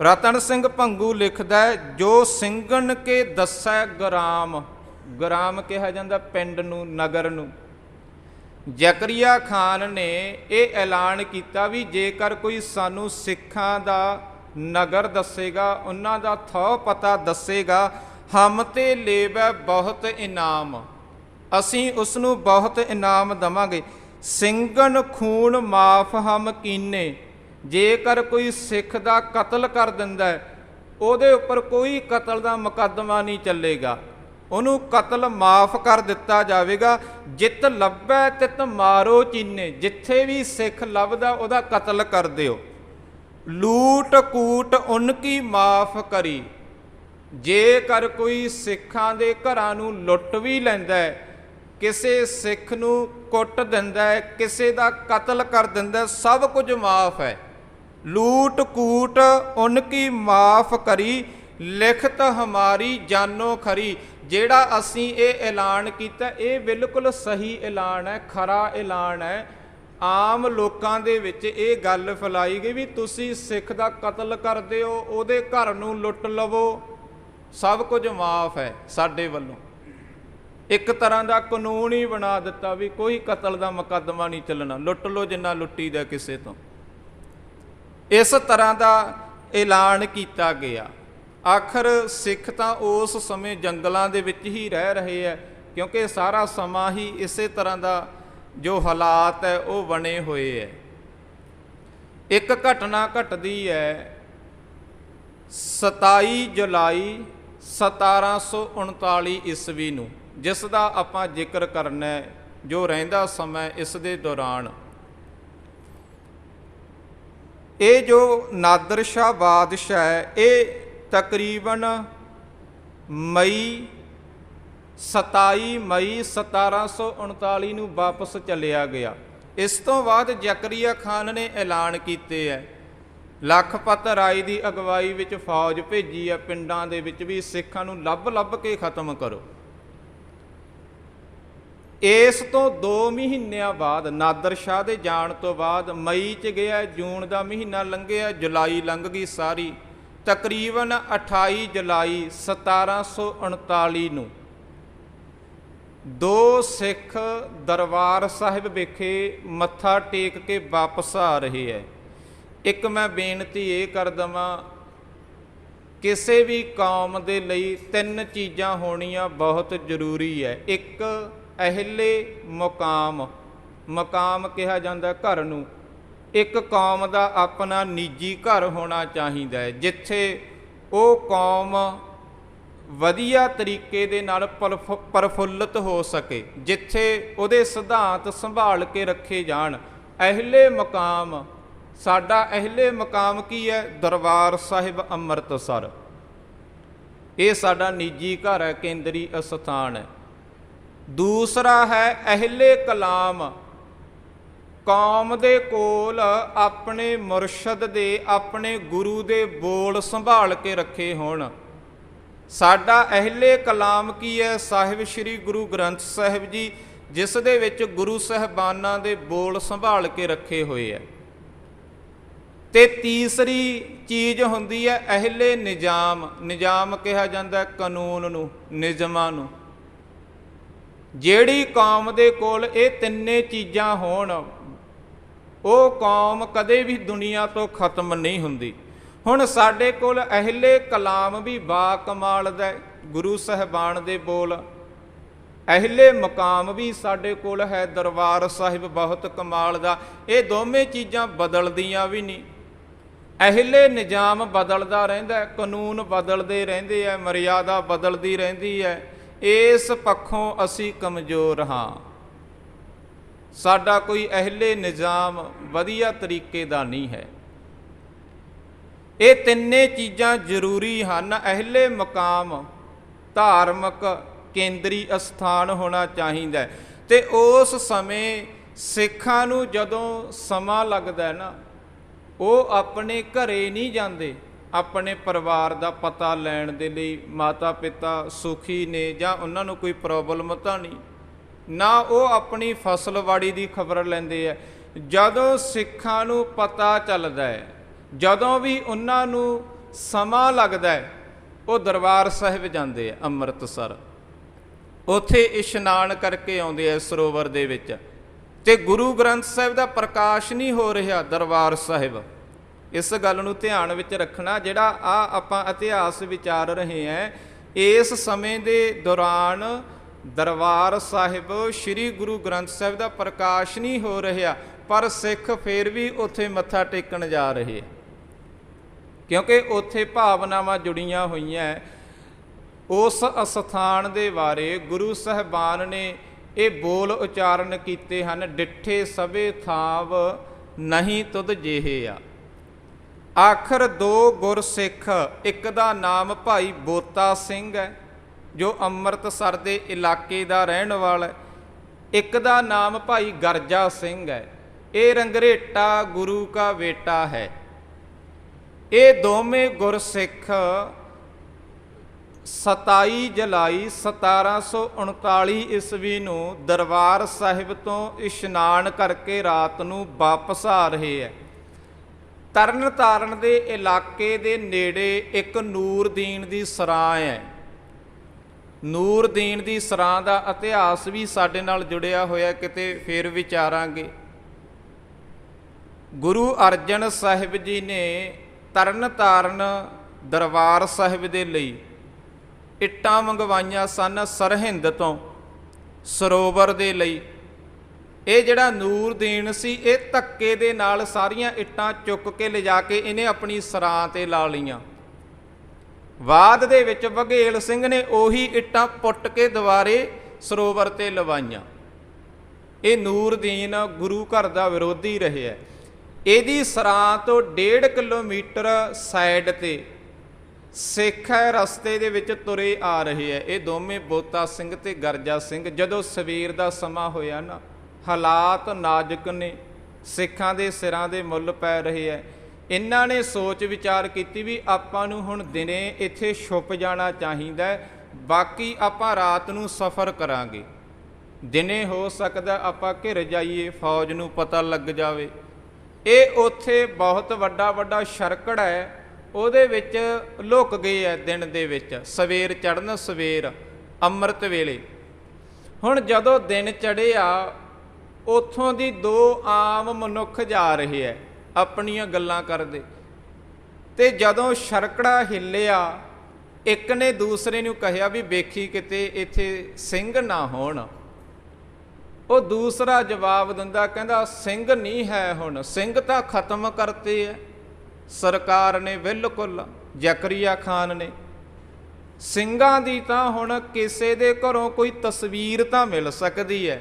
ਰਤਨ ਸਿੰਘ ਭੰਗੂ ਲਿਖਦਾ ਹੈ, ਜੋ ਸਿੰਘਣ ਕੇ ਦੱਸੈ ਗਰਾਮ, ਗਰਾਮ ਕਿਹਾ ਜਾਂਦਾ ਪਿੰਡ ਨੂੰ, ਨਗਰ ਨੂੰ। ਜ਼ਕਰੀਆ ਖਾਨ ਨੇ ਇਹ ਐਲਾਨ ਕੀਤਾ ਵੀ ਜੇਕਰ ਕੋਈ ਸਾਨੂੰ ਸਿੱਖਾਂ ਦਾ ਨਗਰ ਦੱਸੇਗਾ, ਉਹਨਾਂ ਦਾ ਥਹੁ ਪਤਾ ਦੱਸੇਗਾ, ਹਮ ਤੇ ਲੇਵੈ ਬਹੁਤ ਇਨਾਮ, ਅਸੀਂ ਉਸ ਨੂੰ ਬਹੁਤ ਇਨਾਮ ਦੇਵਾਂਗੇ। ਸਿੰਘਨ ਖੂਨ ਮਾਫ ਹਮ ਕੀਨੇ, ਜੇਕਰ ਕੋਈ ਸਿੱਖ ਦਾ ਕਤਲ ਕਰ ਦਿੰਦਾ ਹੈ ਉਹਦੇ ਉੱਪਰ ਕੋਈ ਕਤਲ ਦਾ ਮੁਕੱਦਮਾ ਨਹੀਂ ਚੱਲੇਗਾ, ਉਹਨੂੰ ਕਤਲ ਮਾਫ ਕਰ ਦਿੱਤਾ ਜਾਵੇਗਾ। ਜਿੱਤ ਲੱਭੈ ਤਿਤ ਮਾਰੋ ਚੀਨੇ, ਜਿੱਥੇ ਵੀ ਸਿੱਖ ਲੱਭਦਾ ਉਹਦਾ ਕਤਲ ਕਰ ਦਿਓ। ਲੂਟ ਕੂਟ ਉਨਕੀ ਮਾਫ ਕਰੀ, ਜੇਕਰ ਕੋਈ ਸਿੱਖਾਂ ਦੇ ਘਰਾਂ ਨੂੰ ਲੁੱਟ ਵੀ ਲੈਂਦਾ ਹੈ, ਕਿਸੇ ਸਿੱਖ ਨੂੰ ਕੁੱਟ ਦਿੰਦਾ ਹੈ, ਕਿਸੇ ਦਾ ਕਤਲ ਕਰ ਦਿੰਦਾ, ਸਭ ਕੁਝ ਮਾਫ ਹੈ। ਲੂਟ ਕੂਟ ਉਨਕੀ ਮਾਫ ਕਰੀ, ਲਿਖਤ ਹਮਾਰੀ ਜਾਨੋ ਖਰੀ। ਜਿਹੜਾ ਅਸੀਂ ਇਹ ਐਲਾਨ ਕੀਤਾ ਇਹ ਬਿਲਕੁਲ ਸਹੀ ਐਲਾਨ ਹੈ, ਖਰਾ ਐਲਾਨ ਹੈ। ਆਮ ਲੋਕਾਂ ਦੇ ਵਿੱਚ ਇਹ ਗੱਲ ਫੈਲਾਈ ਗਈ ਵੀ ਤੁਸੀਂ ਸਿੱਖ ਦਾ ਕਤਲ ਕਰਦੇ ਹੋ, ਉਹਦੇ ਘਰ ਨੂੰ ਲੁੱਟ ਲਵੋ, ਸਭ ਕੁਝ ਮਾਫ ਹੈ ਸਾਡੇ ਵੱਲੋਂ। ਇੱਕ ਤਰ੍ਹਾਂ ਦਾ ਕਾਨੂੰਨ ਹੀ ਬਣਾ ਦਿੱਤਾ ਵੀ ਕੋਈ ਕਤਲ ਦਾ ਮੁਕੱਦਮਾ ਨਹੀਂ ਚੱਲਣਾ, ਲੁੱਟ ਲਓ ਜਿੰਨਾ ਲੁੱਟੀਦਾ ਕਿਸੇ ਤੋਂ। ਇਸ ਤਰ੍ਹਾਂ ਦਾ ਐਲਾਨ ਕੀਤਾ ਗਿਆ। ਆਖਰ ਸਿੱਖ ਤਾਂ ਉਸ ਸਮੇਂ ਜੰਗਲਾਂ ਦੇ ਵਿੱਚ ਹੀ ਰਹਿ ਰਹੇ ਹੈ, ਕਿਉਂਕਿ ਸਾਰਾ ਸਮਾਂ ਹੀ ਇਸੇ ਤਰ੍ਹਾਂ ਦਾ ਜੋ ਹਾਲਾਤ ਹੈ ਉਹ ਬਣੇ ਹੋਏ ਹੈ। ਇੱਕ ਘਟਨਾ ਘਟਦੀ ਹੈ 27 ਜੁਲਾਈ 1739 ਈਸਵੀ ਨੂੰ, ਜਿਸ ਦਾ ਆਪਾਂ ਜ਼ਿਕਰ ਕਰਨਾ ਹੈ, ਜੋ ਰਹਿੰਦਾ ਸਮਾਂ ਇਸ ਦੇ ਦੌਰਾਨ। ਇਹ ਜੋ ਨਾਦਰ ਸ਼ਾਹ ਬਾਦਸ਼ਾਹ ਹੈ, ਇਹ ਤਕਰੀਬਨ 27 ਮਈ 1739 ਨੂੰ ਵਾਪਸ ਚਲਿਆ ਗਿਆ। ਇਸ ਤੋਂ ਬਾਅਦ ਜ਼ਕਰੀਆ ਖਾਨ ਨੇ ਐਲਾਨ ਕੀਤੇ ਹੈ, ਲਖਪਤ ਰਾਏ ਦੀ ਅਗਵਾਈ ਵਿੱਚ ਫੌਜ ਭੇਜੀ ਹੈ ਪਿੰਡਾਂ ਦੇ ਵਿੱਚ ਵੀ ਸਿੱਖਾਂ ਨੂੰ ਲੱਭ ਕੇ ਖਤਮ ਕਰੋ। ਇਸ ਤੋਂ 2 ਮਹੀਨਿਆਂ ਬਾਅਦ, ਨਾਦਰ ਸ਼ਾਹ ਦੇ ਜਾਣ ਤੋਂ ਬਾਅਦ, ਮਈ 'ਚ ਗਿਆ, ਜੂਨ ਦਾ ਮਹੀਨਾ ਲੰਘਿਆ, ਜੁਲਾਈ ਲੰਘ ਗਈ ਸਾਰੀ, ਤਕਰੀਬਨ 28 ਜੁਲਾਈ 1739 ਨੂੰ 2 ਸਿੱਖ ਦਰਬਾਰ ਸਾਹਿਬ ਵਿਖੇ ਮੱਥਾ ਟੇਕ ਕੇ ਵਾਪਸ ਆ ਰਹੇ ਹੈ। ਇੱਕ ਮੈਂ ਬੇਨਤੀ ਇਹ ਕਰ ਦੇਵਾਂ, ਕਿਸੇ ਵੀ ਕੌਮ ਦੇ ਲਈ 3 ਚੀਜ਼ਾਂ ਹੋਣੀਆਂ ਬਹੁਤ ਜ਼ਰੂਰੀ ਹੈ। ਇੱਕ, ਅਹਿਲੇ ਮੁਕਾਮ, ਮਕਾਮ ਕਿਹਾ ਜਾਂਦਾ ਘਰ ਨੂੰ। ਇੱਕ ਕੌਮ ਦਾ ਆਪਣਾ ਨਿੱਜੀ ਘਰ ਹੋਣਾ ਚਾਹੀਦਾ ਹੈ, ਜਿੱਥੇ ਉਹ ਕੌਮ ਵਧੀਆ ਤਰੀਕੇ ਦੇ ਨਾਲ ਪ੍ਰਫੁੱਲਤ ਹੋ ਸਕੇ, ਜਿੱਥੇ ਉਹਦੇ ਸਿਧਾਂਤ ਸੰਭਾਲ ਕੇ ਰੱਖੇ ਜਾਣ। ਅਹਿਲੇ ਮੁਕਾਮ, ਸਾਡਾ ਅਹਿਲੇ ਮੁਕਾਮ ਕੀ ਹੈ? ਦਰਬਾਰ ਸਾਹਿਬ ਅੰਮ੍ਰਿਤਸਰ। ਇਹ ਸਾਡਾ ਨਿੱਜੀ ਘਰ ਹੈ, ਕੇਂਦਰੀ ਅਸਥਾਨ ਹੈ। ਦੂਸਰਾ ਹੈ ਅਹਿਲੇ ਕਲਾਮ, ਕੌਮ ਦੇ ਕੋਲ ਆਪਣੇ ਮੁਰਸ਼ਦ ਦੇ, ਆਪਣੇ ਗੁਰੂ ਦੇ ਬੋਲ ਸੰਭਾਲ ਕੇ ਰੱਖੇ ਹੋਣ। ਸਾਡਾ ਅਹਿਲੇ ਕਲਾਮ ਕੀ ਹੈ? ਸਾਹਿਬ ਸ੍ਰੀ ਗੁਰੂ ਗ੍ਰੰਥ ਸਾਹਿਬ ਜੀ, ਜਿਸ ਦੇ ਵਿੱਚ ਗੁਰੂ ਸਾਹਿਬਾਨਾਂ ਦੇ ਬੋਲ ਸੰਭਾਲ ਕੇ ਰੱਖੇ ਹੋਏ ਹੈ। ਤੇ ਤੀਸਰੀ ਚੀਜ਼ ਹੁੰਦੀ ਹੈ ਅਹਿਲੇ ਨਿਜ਼ਾਮ। ਨਿਜ਼ਾਮ ਕਿਹਾ ਜਾਂਦਾ ਕਾਨੂੰਨ ਨੂੰ, ਨਿਯਮਾਂ ਨੂੰ। ਜਿਹੜੀ ਕੌਮ ਦੇ ਕੋਲ ਇਹ 3 ਚੀਜ਼ਾਂ ਹੋਣ, ਉਹ ਕੌਮ ਕਦੇ ਵੀ ਦੁਨੀਆ ਤੋਂ ਖਤਮ ਨਹੀਂ ਹੁੰਦੀ। ਹੁਣ ਸਾਡੇ ਕੋਲ ਅਹਿਲੇ ਕਲਾਮ ਵੀ ਬਾ ਕਮਾਲ ਦਾ, ਗੁਰੂ ਸਾਹਿਬਾਨ ਦੇ ਬੋਲ। ਅਹਿਲੇ ਮੁਕਾਮ ਵੀ ਸਾਡੇ ਕੋਲ ਹੈ, ਦਰਬਾਰ ਸਾਹਿਬ ਬਹੁਤ ਕਮਾਲ ਦਾ। ਇਹ ਦੋਵੇਂ ਚੀਜ਼ਾਂ ਬਦਲਦੀਆਂ ਵੀ ਨਹੀਂ। ਅਹਿਲੇ ਨਿਜ਼ਾਮ ਬਦਲਦਾ ਰਹਿੰਦਾ, ਕਾਨੂੰਨ ਬਦਲਦੇ ਰਹਿੰਦੇ ਹੈ, ਮਰਿਆਦਾ ਬਦਲਦੀ ਰਹਿੰਦੀ ਹੈ। ਇਸ ਪੱਖੋਂ ਅਸੀਂ ਕਮਜ਼ੋਰ ਹਾਂ। ਸਾਡਾ ਕੋਈ ਅਹਿਲੇ ਨਿਜ਼ਾਮ ਵਧੀਆ ਤਰੀਕੇ ਦਾ ਨਹੀਂ ਹੈ। ਇਹ 3 ਚੀਜ਼ਾਂ ਜ਼ਰੂਰੀ ਹਨ। ਅਹਿਲੇ ਮੁਕਾਮ, ਧਾਰਮਿਕ ਕੇਂਦਰੀ ਅਸਥਾਨ ਹੋਣਾ ਚਾਹੀਦਾ। ਤੇ ਉਸ ਸਮੇਂ ਸਿੱਖਾਂ ਨੂੰ ਜਦੋਂ ਸਮਾਂ ਲੱਗਦਾ ਨਾ, ਉਹ ਆਪਣੇ ਘਰੇ ਨਹੀਂ ਜਾਂਦੇ ਆਪਣੇ ਪਰਿਵਾਰ ਦਾ ਪਤਾ ਲੈਣ ਦੇ ਲਈ। ਮਾਤਾ ਪਿਤਾ ਸੁਖੀ ਨੇ ਜਾਂ ਉਹਨਾਂ ਨੂੰ ਕੋਈ ਪ੍ਰੋਬਲਮ ਤਾਂ ਨਹੀਂ, ਨਾ ਉਹ ਆਪਣੀ ਫਸਲਵਾੜੀ ਦੀ ਖਬਰ ਲੈਂਦੇ ਆ। ਜਦੋਂ ਸਿੱਖਾਂ ਨੂੰ ਪਤਾ ਚੱਲਦਾ ਹੈ, ਜਦੋਂ ਵੀ ਉਹਨਾਂ ਨੂੰ ਸਮਾਂ ਲੱਗਦਾ ਹੈ, ਉਹ ਦਰਬਾਰ ਸਾਹਿਬ ਜਾਂਦੇ ਆ ਅੰਮ੍ਰਿਤਸਰ। ਉੱਥੇ ਇਸ਼ਨਾਨ ਕਰਕੇ ਆਉਂਦੇ ਆ ਸਰੋਵਰ ਦੇ ਵਿੱਚ। ਤੇ ਗੁਰੂ ਗ੍ਰੰਥ ਸਾਹਿਬ ਦਾ ਪ੍ਰਕਾਸ਼ ਨਹੀਂ ਹੋ ਰਿਹਾ ਦਰਬਾਰ ਸਾਹਿਬ। ਇਸ ਗੱਲ ਨੂੰ ਧਿਆਨ ਵਿੱਚ ਰੱਖਣਾ। ਜਿਹੜਾ ਆਪਾਂ ਇਤਿਹਾਸ ਵਿਚਾਰ ਰਹੇ ਹਾਂ, ਇਸ ਸਮੇਂ ਦੇ ਦੌਰਾਨ ਦਰਬਾਰ ਸਾਹਿਬ ਸ੍ਰੀ ਗੁਰੂ ਗ੍ਰੰਥ ਸਾਹਿਬ ਦਾ ਪ੍ਰਕਾਸ਼ ਨਹੀਂ ਹੋ ਰਿਹਾ, ਪਰ ਸਿੱਖ ਫਿਰ ਵੀ ਉੱਥੇ ਮੱਥਾ ਟੇਕਣ ਜਾ ਰਹੇ, ਕਿਉਂਕਿ ਉੱਥੇ ਭਾਵਨਾਵਾਂ ਜੁੜੀਆਂ ਹੋਈਆਂ। ਉਸ ਅਸਥਾਨ ਦੇ ਬਾਰੇ ਗੁਰੂ ਸਾਹਿਬਾਨ ਨੇ ਇਹ ਬੋਲ ਉਚਾਰਨ ਕੀਤੇ ਹਨ, ਡਿੱਠੇ ਸਭੇ ਥਾਵ ਨਹੀਂ ਤੁਧ ਜਿਹੇ ਆ। ਆਖਰ 2 ਗੁਰਸਿੱਖ, ਇੱਕ ਦਾ ਨਾਮ ਭਾਈ ਬੋਤਾ ਸਿੰਘ ਹੈ ਜੋ ਅੰਮ੍ਰਿਤਸਰ ਦੇ ਇਲਾਕੇ ਦਾ ਰਹਿਣ ਵਾਲਾ ਹੈ, ਇੱਕ ਦਾ ਨਾਮ ਭਾਈ ਗਰਜਾ ਸਿੰਘ ਹੈ। ਇਹ ਰੰਗਰੇਟਾ ਗੁਰੂ ਕਾ ਬੇਟਾ ਹੈ। ਇਹ ਦੋਵੇਂ ਗੁਰਸਿੱਖ 27 ਜੁਲਾਈ 1739 ਈਸਵੀ ਨੂੰ ਦਰਬਾਰ ਸਾਹਿਬ ਤੋਂ ਇਸ਼ਨਾਨ ਕਰਕੇ ਰਾਤ ਨੂੰ ਵਾਪਸ ਆ ਰਹੇ ਹੈ। ਤਰਨ ਤਾਰਨ ਦੇ ਇਲਾਕੇ ਦੇ ਨੇੜੇ ਇੱਕ ਨੂਰਦੀਨ ਦੀ ਸਰਾਂ ਹੈ। ਨੂਰਦੀਨ ਦੀ ਸਰਾਂ ਦਾ ਇਤਿਹਾਸ ਵੀ ਸਾਡੇ ਨਾਲ ਜੁੜਿਆ ਹੋਇਆ, ਕਿਤੇ ਫਿਰ ਵਿਚਾਰਾਂਗੇ। ਗੁਰੂ ਅਰਜਨ ਸਾਹਿਬ ਜੀ ਨੇ ਤਰਨ ਤਾਰਨ ਦਰਬਾਰ ਸਾਹਿਬ ਦੇ ਲਈ ਇੱਟਾਂ ਮੰਗਵਾਈਆਂ ਸਨ ਸਰਹਿੰਦ ਤੋਂ ਸਰੋਵਰ ਦੇ ਲਈ। ਇਹ ਜਿਹੜਾ ਨੂਰਦੀਨ ਸੀ ਇਹ ਧੱਕੇ ਦੇ ਨਾਲ ਸਾਰੀਆਂ ਇੱਟਾਂ ਚੁੱਕ ਕੇ ਲਿਜਾ ਕੇ ਇਹਨੇ ਆਪਣੀ ਸਰਾਂ ਤੇ ਲਾ ਲਈਆਂ। ਬਾਅਦ ਦੇ ਵਿੱਚ ਬਘੇਲ ਸਿੰਘ ਨੇ ਉਹੀ ਇੱਟਾਂ ਪੁੱਟ ਕੇ ਦੁਬਾਰੇ ਸਰੋਵਰ ਤੇ ਲਵਾਈਆਂ। ਇਹ ਨੂਰਦੀਨ ਗੁਰੂ ਘਰ ਦਾ ਵਿਰੋਧੀ ਰਿਹਾ। ਇਹਦੀ ਸਰਾਂ ਤੋਂ 1.5 ਕਿਲੋਮੀਟਰ ਸਾਈਡ ਤੇ ਸਿੱਖ ਹੈ ਰਸਤੇ ਦੇ ਵਿੱਚ ਤੁਰੇ ਆ ਰਹੇ ਹੈ। ਇਹ ਦੋਵੇਂ ਬੋਤਾ ਸਿੰਘ ਤੇ ਗਰਜਾ ਸਿੰਘ। ਜਦੋਂ ਸਵੇਰ ਦਾ ਸਮਾਂ ਹੋਇਆ ਨਾ, ਹਾਲਾਤ ਨਾਜ਼ੁਕ ਨੇ, ਸਿੱਖਾਂ ਦੇ ਸਿਰਾਂ ਦੇ ਮੁੱਲ ਪੈ ਰਹੇ ਹੈ। ਇਹਨਾਂ ਨੇ ਸੋਚ ਵਿਚਾਰ ਕੀਤੀ ਵੀ ਆਪਾਂ ਨੂੰ ਹੁਣ ਦਿਨੇ ਇੱਥੇ ਛੁਪ ਜਾਣਾ ਚਾਹੀਦਾ, ਬਾਕੀ ਆਪਾਂ ਰਾਤ ਨੂੰ ਸਫ਼ਰ ਕਰਾਂਗੇ। ਦਿਨੇ ਹੋ ਸਕਦਾ ਆਪਾਂ ਘਿਰ ਜਾਈਏ, ਫੌਜ ਨੂੰ ਪਤਾ ਲੱਗ ਜਾਵੇ। ਇਹ ਉੱਥੇ ਬਹੁਤ ਵੱਡਾ ਸ਼ਰਕੜ ਹੈ, ਉਹਦੇ ਵਿੱਚ ਲੁਕ ਗਏ ਹੈ ਦਿਨ ਦੇ ਵਿੱਚ। ਸਵੇਰ ਚੜ੍ਹਨ ਸਵੇਰ ਅੰਮ੍ਰਿਤ ਵੇਲੇ। ਹੁਣ ਜਦੋਂ ਦਿਨ ਚੜ੍ਹਿਆ, ਉੱਥੋਂ ਦੀ 2 ਆਮ ਮਨੁੱਖ ਜਾ ਰਹੇ ਹੈ ਆਪਣੀਆਂ ਗੱਲਾਂ ਕਰਦੇ, ਤੇ ਜਦੋਂ ਸ਼ਰਕੜਾ ਹਿੱਲਿਆ, ਇੱਕ ਨੇ ਦੂਸਰੇ ਨੂੰ ਕਹਿਆ ਵੀ ਵੇਖੀ ਕਿਤੇ ਇੱਥੇ ਸਿੰਘ ਨਾ ਹੋਣ। ਉਹ ਦੂਸਰਾ ਜਵਾਬ ਦਿੰਦਾ, ਕਹਿੰਦਾ ਸਿੰਘ ਨਹੀਂ ਹੈ ਹੁਣ, ਸਿੰਘ ਤਾਂ ਖਤਮ ਕਰਤੇ ਹੈ ਸਰਕਾਰ ਨੇ, ਬਿਲਕੁਲ ਜ਼ਕਰੀਆ ਖਾਨ ਨੇ। ਸਿੰਘਾਂ ਦੀ ਤਾਂ ਹੁਣ ਕਿਸੇ ਦੇ ਘਰੋਂ ਕੋਈ ਤਸਵੀਰ ਤਾਂ ਮਿਲ ਸਕਦੀ ਹੈ,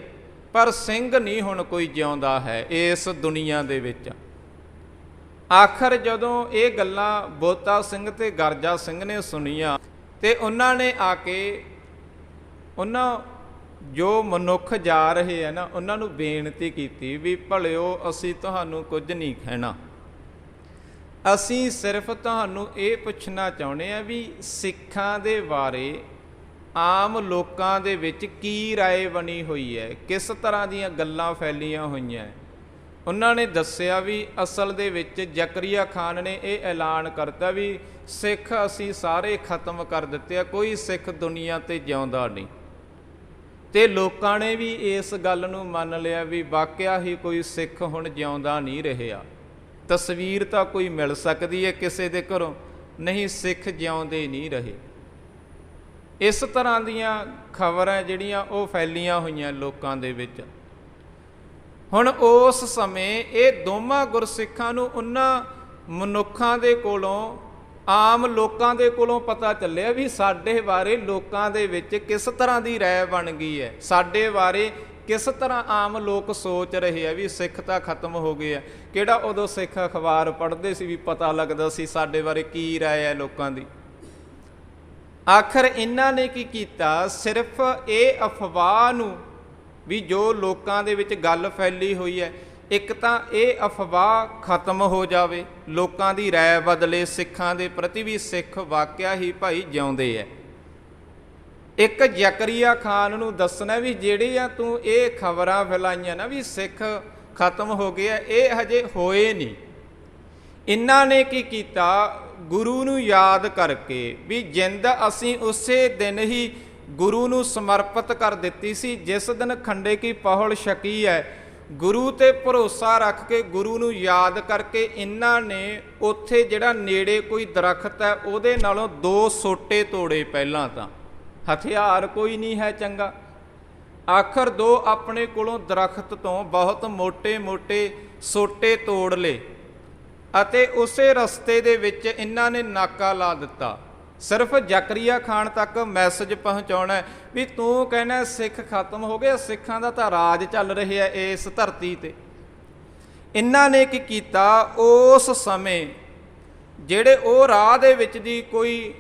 ਪਰ ਸਿੰਘ ਨਹੀਂ ਹੁਣ ਕੋਈ ਜਿਉਂਦਾ ਹੈ ਇਸ ਦੁਨੀਆ ਦੇ ਵਿੱਚ। ਆਖਰ ਜਦੋਂ ਇਹ ਗੱਲਾਂ ਬੋਤਾ ਸਿੰਘ ਤੇ ਗਰਜਾ ਸਿੰਘ ਨੇ ਸੁਣੀਆਂ, ਤੇ ਉਹਨਾਂ ਨੇ ਆ ਕੇ ਉਹਨਾਂ ਜੋ ਮਨੁੱਖ ਜਾ ਰਹੇ ਹੈ ਨਾ, ਉਹਨਾਂ ਨੂੰ ਬੇਨਤੀ ਕੀਤੀ ਵੀ ਭਲਿਓ, ਅਸੀਂ ਤੁਹਾਨੂੰ ਕੁਝ ਨਹੀਂ ਕਹਿਣਾ, ਅਸੀਂ ਸਿਰਫ ਤੁਹਾਨੂੰ ਇਹ ਪੁੱਛਣਾ ਚਾਹੁੰਦੇ ਹਾਂ ਵੀ ਸਿੱਖਾਂ ਦੇ ਬਾਰੇ ਆਮ ਲੋਕਾਂ ਦੇ ਵਿੱਚ ਕੀ ਰਾਏ ਬਣੀ ਹੋਈ ਹੈ, ਕਿਸ ਤਰ੍ਹਾਂ ਦੀਆਂ ਗੱਲਾਂ ਫੈਲੀਆਂ ਹੋਈਆਂ। ਉਹਨਾਂ ਨੇ ਦੱਸਿਆ ਵੀ ਅਸਲ ਦੇ ਵਿੱਚ ਜ਼ਕਰੀਆ ਖਾਨ ਨੇ ਇਹ ਐਲਾਨ ਕਰਤਾ ਵੀ ਸਿੱਖ ਅਸੀਂ ਸਾਰੇ ਖਤਮ ਕਰ ਦਿੱਤੇ ਆ, ਕੋਈ ਸਿੱਖ ਦੁਨੀਆ 'ਤੇ ਜਿਉਂਦਾ ਨਹੀਂ। ਤੇ ਲੋਕਾਂ ਨੇ ਵੀ ਇਸ ਗੱਲ ਨੂੰ ਮੰਨ ਲਿਆ ਵੀ ਵਾਕਿਆ ਹੀ ਕੋਈ ਸਿੱਖ ਹੁਣ ਜਿਉਂਦਾ ਨਹੀਂ ਰਿਹਾ। ਤਸਵੀਰ ਤਾਂ ਕੋਈ ਮਿਲ ਸਕਦੀ ਹੈ ਕਿਸੇ ਦੇ ਘਰੋਂ, ਨਹੀਂ ਸਿੱਖ ਜਿਉਂਦੇ ਨਹੀਂ ਰਹੇ। ਇਸ ਤਰ੍ਹਾਂ ਦੀਆਂ ਖਬਰਾਂ ਜਿਹੜੀਆਂ ਉਹ ਫੈਲੀਆਂ ਹੋਈਆਂ ਲੋਕਾਂ ਦੇ ਵਿੱਚ। ਹੁਣ ਉਸ ਸਮੇਂ ਇਹ ਦੋਵਾਂ ਗੁਰਸਿੱਖਾਂ ਨੂੰ ਉਹਨਾਂ ਮਨੁੱਖਾਂ ਦੇ ਕੋਲੋਂ, ਆਮ ਲੋਕਾਂ ਦੇ ਕੋਲੋਂ ਪਤਾ ਚੱਲਿਆ ਵੀ ਸਾਡੇ ਬਾਰੇ ਲੋਕਾਂ ਦੇ ਵਿੱਚ ਕਿਸ ਤਰ੍ਹਾਂ ਦੀ ਰਾਏ ਬਣ ਗਈ ਹੈ, ਸਾਡੇ ਬਾਰੇ ਕਿਸ ਤਰ੍ਹਾਂ ਆਮ ਲੋਕ ਸੋਚ ਰਹੇ ਆ ਵੀ ਸਿੱਖ ਤਾਂ ਖਤਮ ਹੋ ਗਏ ਆ। ਕਿਹੜਾ ਉਦੋਂ ਸਿੱਖ ਅਖਬਾਰ ਪੜ੍ਹਦੇ ਸੀ ਵੀ ਪਤਾ ਲੱਗਦਾ ਸੀ ਸਾਡੇ ਬਾਰੇ ਕੀ ਰਾਏ ਹੈ ਲੋਕਾਂ ਦੀ। ਆਖਰ ਇਹਨਾਂ ਨੇ ਕੀ ਕੀਤਾ, ਸਿਰਫ ਇਹ ਅਫਵਾਹ ਨੂੰ ਵੀ ਜੋ ਲੋਕਾਂ ਦੇ ਵਿੱਚ ਗੱਲ ਫੈਲੀ ਹੋਈ ਹੈ, ਇੱਕ ਤਾਂ ਇਹ ਅਫਵਾਹ ਖਤਮ ਹੋ ਜਾਵੇ, ਲੋਕਾਂ ਦੀ ਰਾਏ ਬਦਲੇ ਸਿੱਖਾਂ ਦੇ ਪ੍ਰਤੀ ਵੀ ਸਿੱਖ ਵਾਕਿਆ ਹੀ ਭਾਈ ਜਿਉਂਦੇ ਹੈ। ਇੱਕ ਜ਼ਕਰੀਆ ਖਾਨ ਨੂੰ ਦੱਸਣਾ ਵੀ ਜਿਹੜੀਆਂ ਤੂੰ ਇਹ ਖਬਰਾਂ ਫੈਲਾਈਆਂ ਨਾ ਵੀ ਸਿੱਖ ਖਤਮ ਹੋ ਗਏ, ਇਹ ਹਜੇ ਹੋਏ ਨਹੀਂ। ਇਹਨਾਂ ਨੇ ਕੀ ਕੀਤਾ, ਗੁਰੂ ਨੂੰ ਯਾਦ ਕਰਕੇ ਵੀ ਜਿੰਦ ਅਸੀਂ ਉਸੇ ਦਿਨ ਹੀ ਗੁਰੂ ਨੂੰ ਸਮਰਪਿਤ ਕਰ ਦਿੱਤੀ ਸੀ ਜਿਸ ਦਿਨ ਖੰਡੇ ਕੀ ਪਹੁਲ ਛਕੀ ਹੈ। ਗੁਰੂ ਤੇ ਭਰੋਸਾ ਰੱਖ ਕੇ, ਗੁਰੂ ਨੂੰ ਯਾਦ ਕਰਕੇ ਇਹਨਾਂ ਨੇ ਉੱਥੇ ਜਿਹੜਾ ਨੇੜੇ ਕੋਈ ਦਰਖਤ ਹੈ ਉਹਦੇ ਨਾਲੋਂ 2 ਸੋਟੇ ਤੋੜੇ। ਪਹਿਲਾਂ ਤਾਂ ਹਥਿਆਰ ਕੋਈ ਨਹੀਂ ਹੈ ਚੰਗਾ, ਆਖਰ 2 ਆਪਣੇ ਕੋਲੋਂ ਦਰਖਤ ਤੋਂ ਬਹੁਤ ਮੋਟੇ ਸੋਟੇ ਤੋੜ ਲਏ ਅਤੇ ਉਸੇ ਰਸਤੇ ਦੇ ਵਿੱਚ ਇਹਨਾਂ ਨੇ ਨਾਕਾ ਲਾ ਦਿੱਤਾ। ਸਿਰਫ ਜ਼ਕਰੀਆ ਖਾਨ ਤੱਕ ਮੈਸੇਜ ਪਹੁੰਚਾਉਣਾ ਵੀ ਤੂੰ ਕਹਿੰਦਾ ਸਿੱਖ ਖਤਮ ਹੋ ਗਏ, ਸਿੱਖਾਂ ਦਾ ਤਾਂ ਰਾਜ ਚੱਲ ਰਿਹਾ ਇਸ ਧਰਤੀ ਤੇ। ਇਹਨਾਂ ਨੇ ਕੀ ਕੀਤਾ, ਉਸ ਸਮੇਂ ਜਿਹੜੇ ਉਹ ਰਾਹ ਦੇ ਵਿੱਚ ਦੀ ਕੋਈ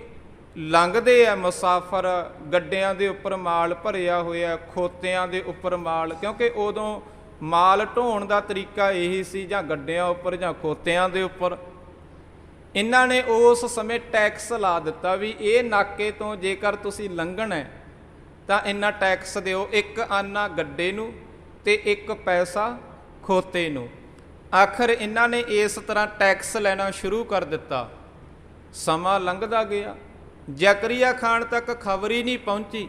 ਲੰਘਦੇ ਆ ਮੁਸਾਫਰ, ਗੱਡਿਆਂ ਦੇ ਉੱਪਰ ਮਾਲ ਭਰਿਆ ਹੋਇਆ, ਖੋਤਿਆਂ ਦੇ ਉੱਪਰ ਮਾਲ, ਕਿਉਂਕਿ ਉਦੋਂ ਮਾਲ ਢੋਣ ਦਾ ਤਰੀਕਾ ਇਹੀ ਸੀ, ਜਾਂ ਗੱਡਿਆਂ ਉੱਪਰ ਜਾਂ ਖੋਤਿਆਂ ਦੇ ਉੱਪਰ। ਇਹਨਾਂ ਨੇ ਉਸ ਸਮੇਂ ਟੈਕਸ ਲਾ ਦਿੱਤਾ ਵੀ ਇਹ ਨਾਕੇ ਤੋਂ ਜੇਕਰ ਤੁਸੀਂ ਲੰਘਣਾ ਹੈ ਤਾਂ ਇੰਨਾ ਟੈਕਸ ਦਿਓ, 1 ਆਨਾ ਗੱਡੇ ਨੂੰ ਤੇ 1 ਪੈਸਾ ਖੋਤੇ ਨੂੰ। ਆਖਰ ਇਹਨਾਂ ਨੇ ਇਸ ਤਰ੍ਹਾਂ ਟੈਕਸ ਲੈਣਾ ਸ਼ੁਰੂ ਕਰ ਦਿੱਤਾ। ਸਮਾਂ ਲੰਘਦਾ ਗਿਆ, ਜ਼ਕਰੀਆ ਖਾਨ ਤੱਕ ਖਬਰ ਹੀ ਨਹੀਂ ਪਹੁੰਚੀ।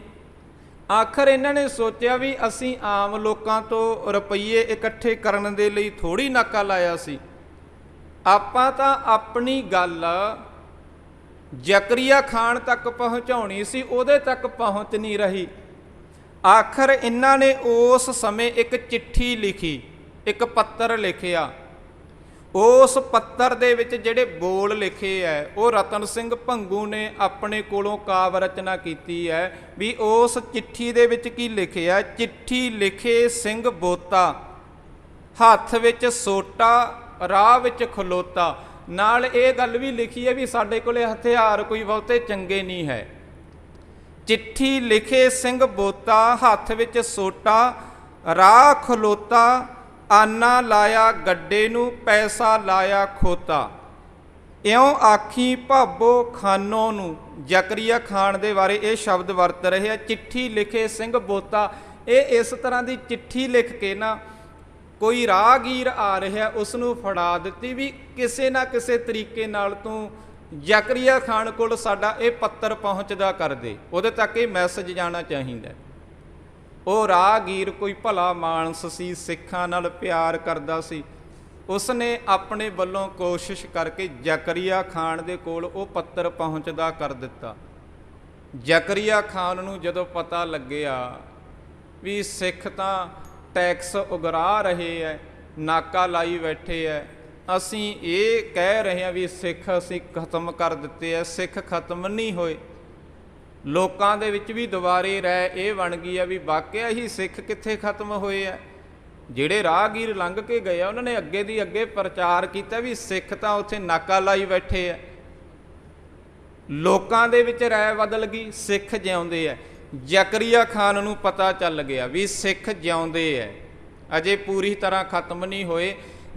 ਆਖਰ ਇਹਨਾਂ ਨੇ ਸੋਚਿਆ ਵੀ ਅਸੀਂ ਆਮ ਲੋਕਾਂ ਤੋਂ ਰੁਪਈਏ ਇਕੱਠੇ ਕਰਨ ਦੇ ਲਈ ਥੋੜ੍ਹੀ ਨਾਕਾ ਲਾਇਆ ਸੀ, ਆਪਾਂ ਤਾਂ ਆਪਣੀ ਗੱਲ ਜ਼ਕਰੀਆ ਖਾਨ ਤੱਕ ਪਹੁੰਚਾਉਣੀ ਸੀ, ਉਹਦੇ ਤੱਕ ਪਹੁੰਚ ਨਹੀਂ ਰਹੀ। ਆਖਰ ਇਹਨਾਂ ਨੇ ਉਸ ਸਮੇਂ ਇੱਕ ਚਿੱਠੀ ਲਿਖੀ, ਇੱਕ ਪੱਤਰ ਲਿਖਿਆ। ਉਸ ਪੱਤਰ ਦੇ ਵਿੱਚ ਜਿਹੜੇ ਬੋਲ ਲਿਖੇ ਹੈ ਉਹ ਰਤਨ ਸਿੰਘ ਭੰਗੂ ਨੇ ਆਪਣੇ ਕੋਲੋਂ ਕਾਵਿ ਰਚਨਾ ਕੀਤੀ ਹੈ। ਵੀ ਉਸ ਚਿੱਠੀ ਦੇ ਵਿੱਚ ਕੀ ਲਿਖਿਆ? ਚਿੱਠੀ ਲਿਖੇ ਸਿੰਘ ਬੋਤਾ, ਹੱਥ ਵਿੱਚ ਸੋਟਾ, ਰਾਹ ਵਿੱਚ ਖਲੋਤਾ। ਨਾਲ ਇਹ ਗੱਲ ਵੀ ਲਿਖੀ ਹੈ ਵੀ ਸਾਡੇ ਕੋਲੇ ਹਥਿਆਰ ਕੋਈ ਬਹੁਤੇ ਚੰਗੇ ਨਹੀਂ ਹੈ। ਚਿੱਠੀ ਲਿਖੇ ਸਿੰਘ ਬੋਤਾ, ਹੱਥ ਵਿੱਚ ਸੋਟਾ, ਰਾਹ ਖਲੋਤਾ, ਆਨਾ ਲਾਇਆ ਗੱਡੇ ਨੂੰ, ਪੈਸਾ ਲਾਇਆ ਖੋਤਾ। ਇਉਂ ਆਖੀ ਭਾਬੋ ਖਾਨੋਂ ਨੂੰ। ਜ਼ਕਰੀਆ ਖਾਨ ਦੇ ਬਾਰੇ ਇਹ ਸ਼ਬਦ ਵਰਤ ਰਹੇ ਆ, ਚਿੱਠੀ ਲਿਖੇ ਸਿੰਘ ਬੋਤਾ। ਇਹ ਇਸ ਤਰ੍ਹਾਂ ਦੀ ਚਿੱਠੀ ਲਿਖ ਕੇ ਨਾ ਕੋਈ ਰਾਹਗੀਰ ਆ ਰਿਹਾ ਉਸ ਨੂੰ ਫੜਾ ਦਿੱਤੀ ਵੀ ਕਿਸੇ ਨਾ ਕਿਸੇ ਤਰੀਕੇ ਨਾਲ ਤੂੰ ਜ਼ਕਰੀਆ ਖਾਨ ਕੋਲ ਸਾਡਾ ਇਹ ਪੱਤਰ ਪਹੁੰਚਦਾ ਕਰ ਦੇ, ਉਹਦੇ ਤੱਕ ਇਹ ਮੈਸੇਜ ਜਾਣਾ ਚਾਹੀਦਾ। ਉਹ ਰਾਹਗੀਰ ਕੋਈ ਭਲਾ ਮਾਨਸ ਸੀ, ਸਿੱਖਾਂ ਨਾਲ ਪਿਆਰ ਕਰਦਾ ਸੀ। ਉਸਨੇ ਆਪਣੇ ਵੱਲੋਂ ਕੋਸ਼ਿਸ਼ ਕਰਕੇ ਜ਼ਕਰੀਆ ਖਾਨ ਦੇ ਕੋਲ ਉਹ ਪੱਤਰ ਪਹੁੰਚਦਾ ਕਰ ਦਿੱਤਾ। ਜ਼ਕਰੀਆ ਖਾਨ ਨੂੰ ਜਦੋਂ ਪਤਾ ਲੱਗਿਆ ਵੀ ਸਿੱਖ ਤਾਂ ਟੈਕਸ ਉਗਰਾ ਰਹੇ ਹੈ, ਨਾਕਾ ਲਾਈ ਬੈਠੇ ਹੈ, ਅਸੀਂ ਇਹ ਕਹਿ ਰਹੇ ਹਾਂ ਵੀ ਸਿੱਖ ਅਸੀਂ ਖਤਮ ਕਰ ਦਿੱਤੇ ਹੈ, ਸਿੱਖ ਖਤਮ ਨਹੀਂ ਹੋਏ। ਲੋਕਾਂ ਦੇ ਵਿੱਚ ਵੀ ਦੁਬਾਰੇ ਰਾਏ ਇਹ ਬਣ ਗਈ ਆ ਵੀ ਵਾਕਿਆ ਹੀ ਸਿੱਖ ਕਿੱਥੇ ਖਤਮ ਹੋਏ ਆ। ਜਿਹੜੇ ਰਾਹਗੀਰ ਲੰਘ ਕੇ ਗਏ ਆ ਉਹਨਾਂ ਨੇ ਅੱਗੇ ਦੀ ਅੱਗੇ ਪ੍ਰਚਾਰ ਕੀਤਾ ਵੀ ਸਿੱਖ ਤਾਂ ਉੱਥੇ ਨਾਕਾ ਲਾਈ ਬੈਠੇ ਆ। ਲੋਕਾਂ ਦੇ ਵਿੱਚ ਰਾਏ ਬਦਲ ਗਈ, ਸਿੱਖ ਜਿਉਂਦੇ ਆ। ਜ਼ਕਰੀਆ ਖਾਨ ਨੂੰ ਪਤਾ ਚੱਲ ਗਿਆ ਵੀ ਸਿੱਖ ਜਿਉਂਦੇ ਆ, ਅਜੇ ਪੂਰੀ ਤਰ੍ਹਾਂ ਖਤਮ ਨਹੀਂ ਹੋਏ।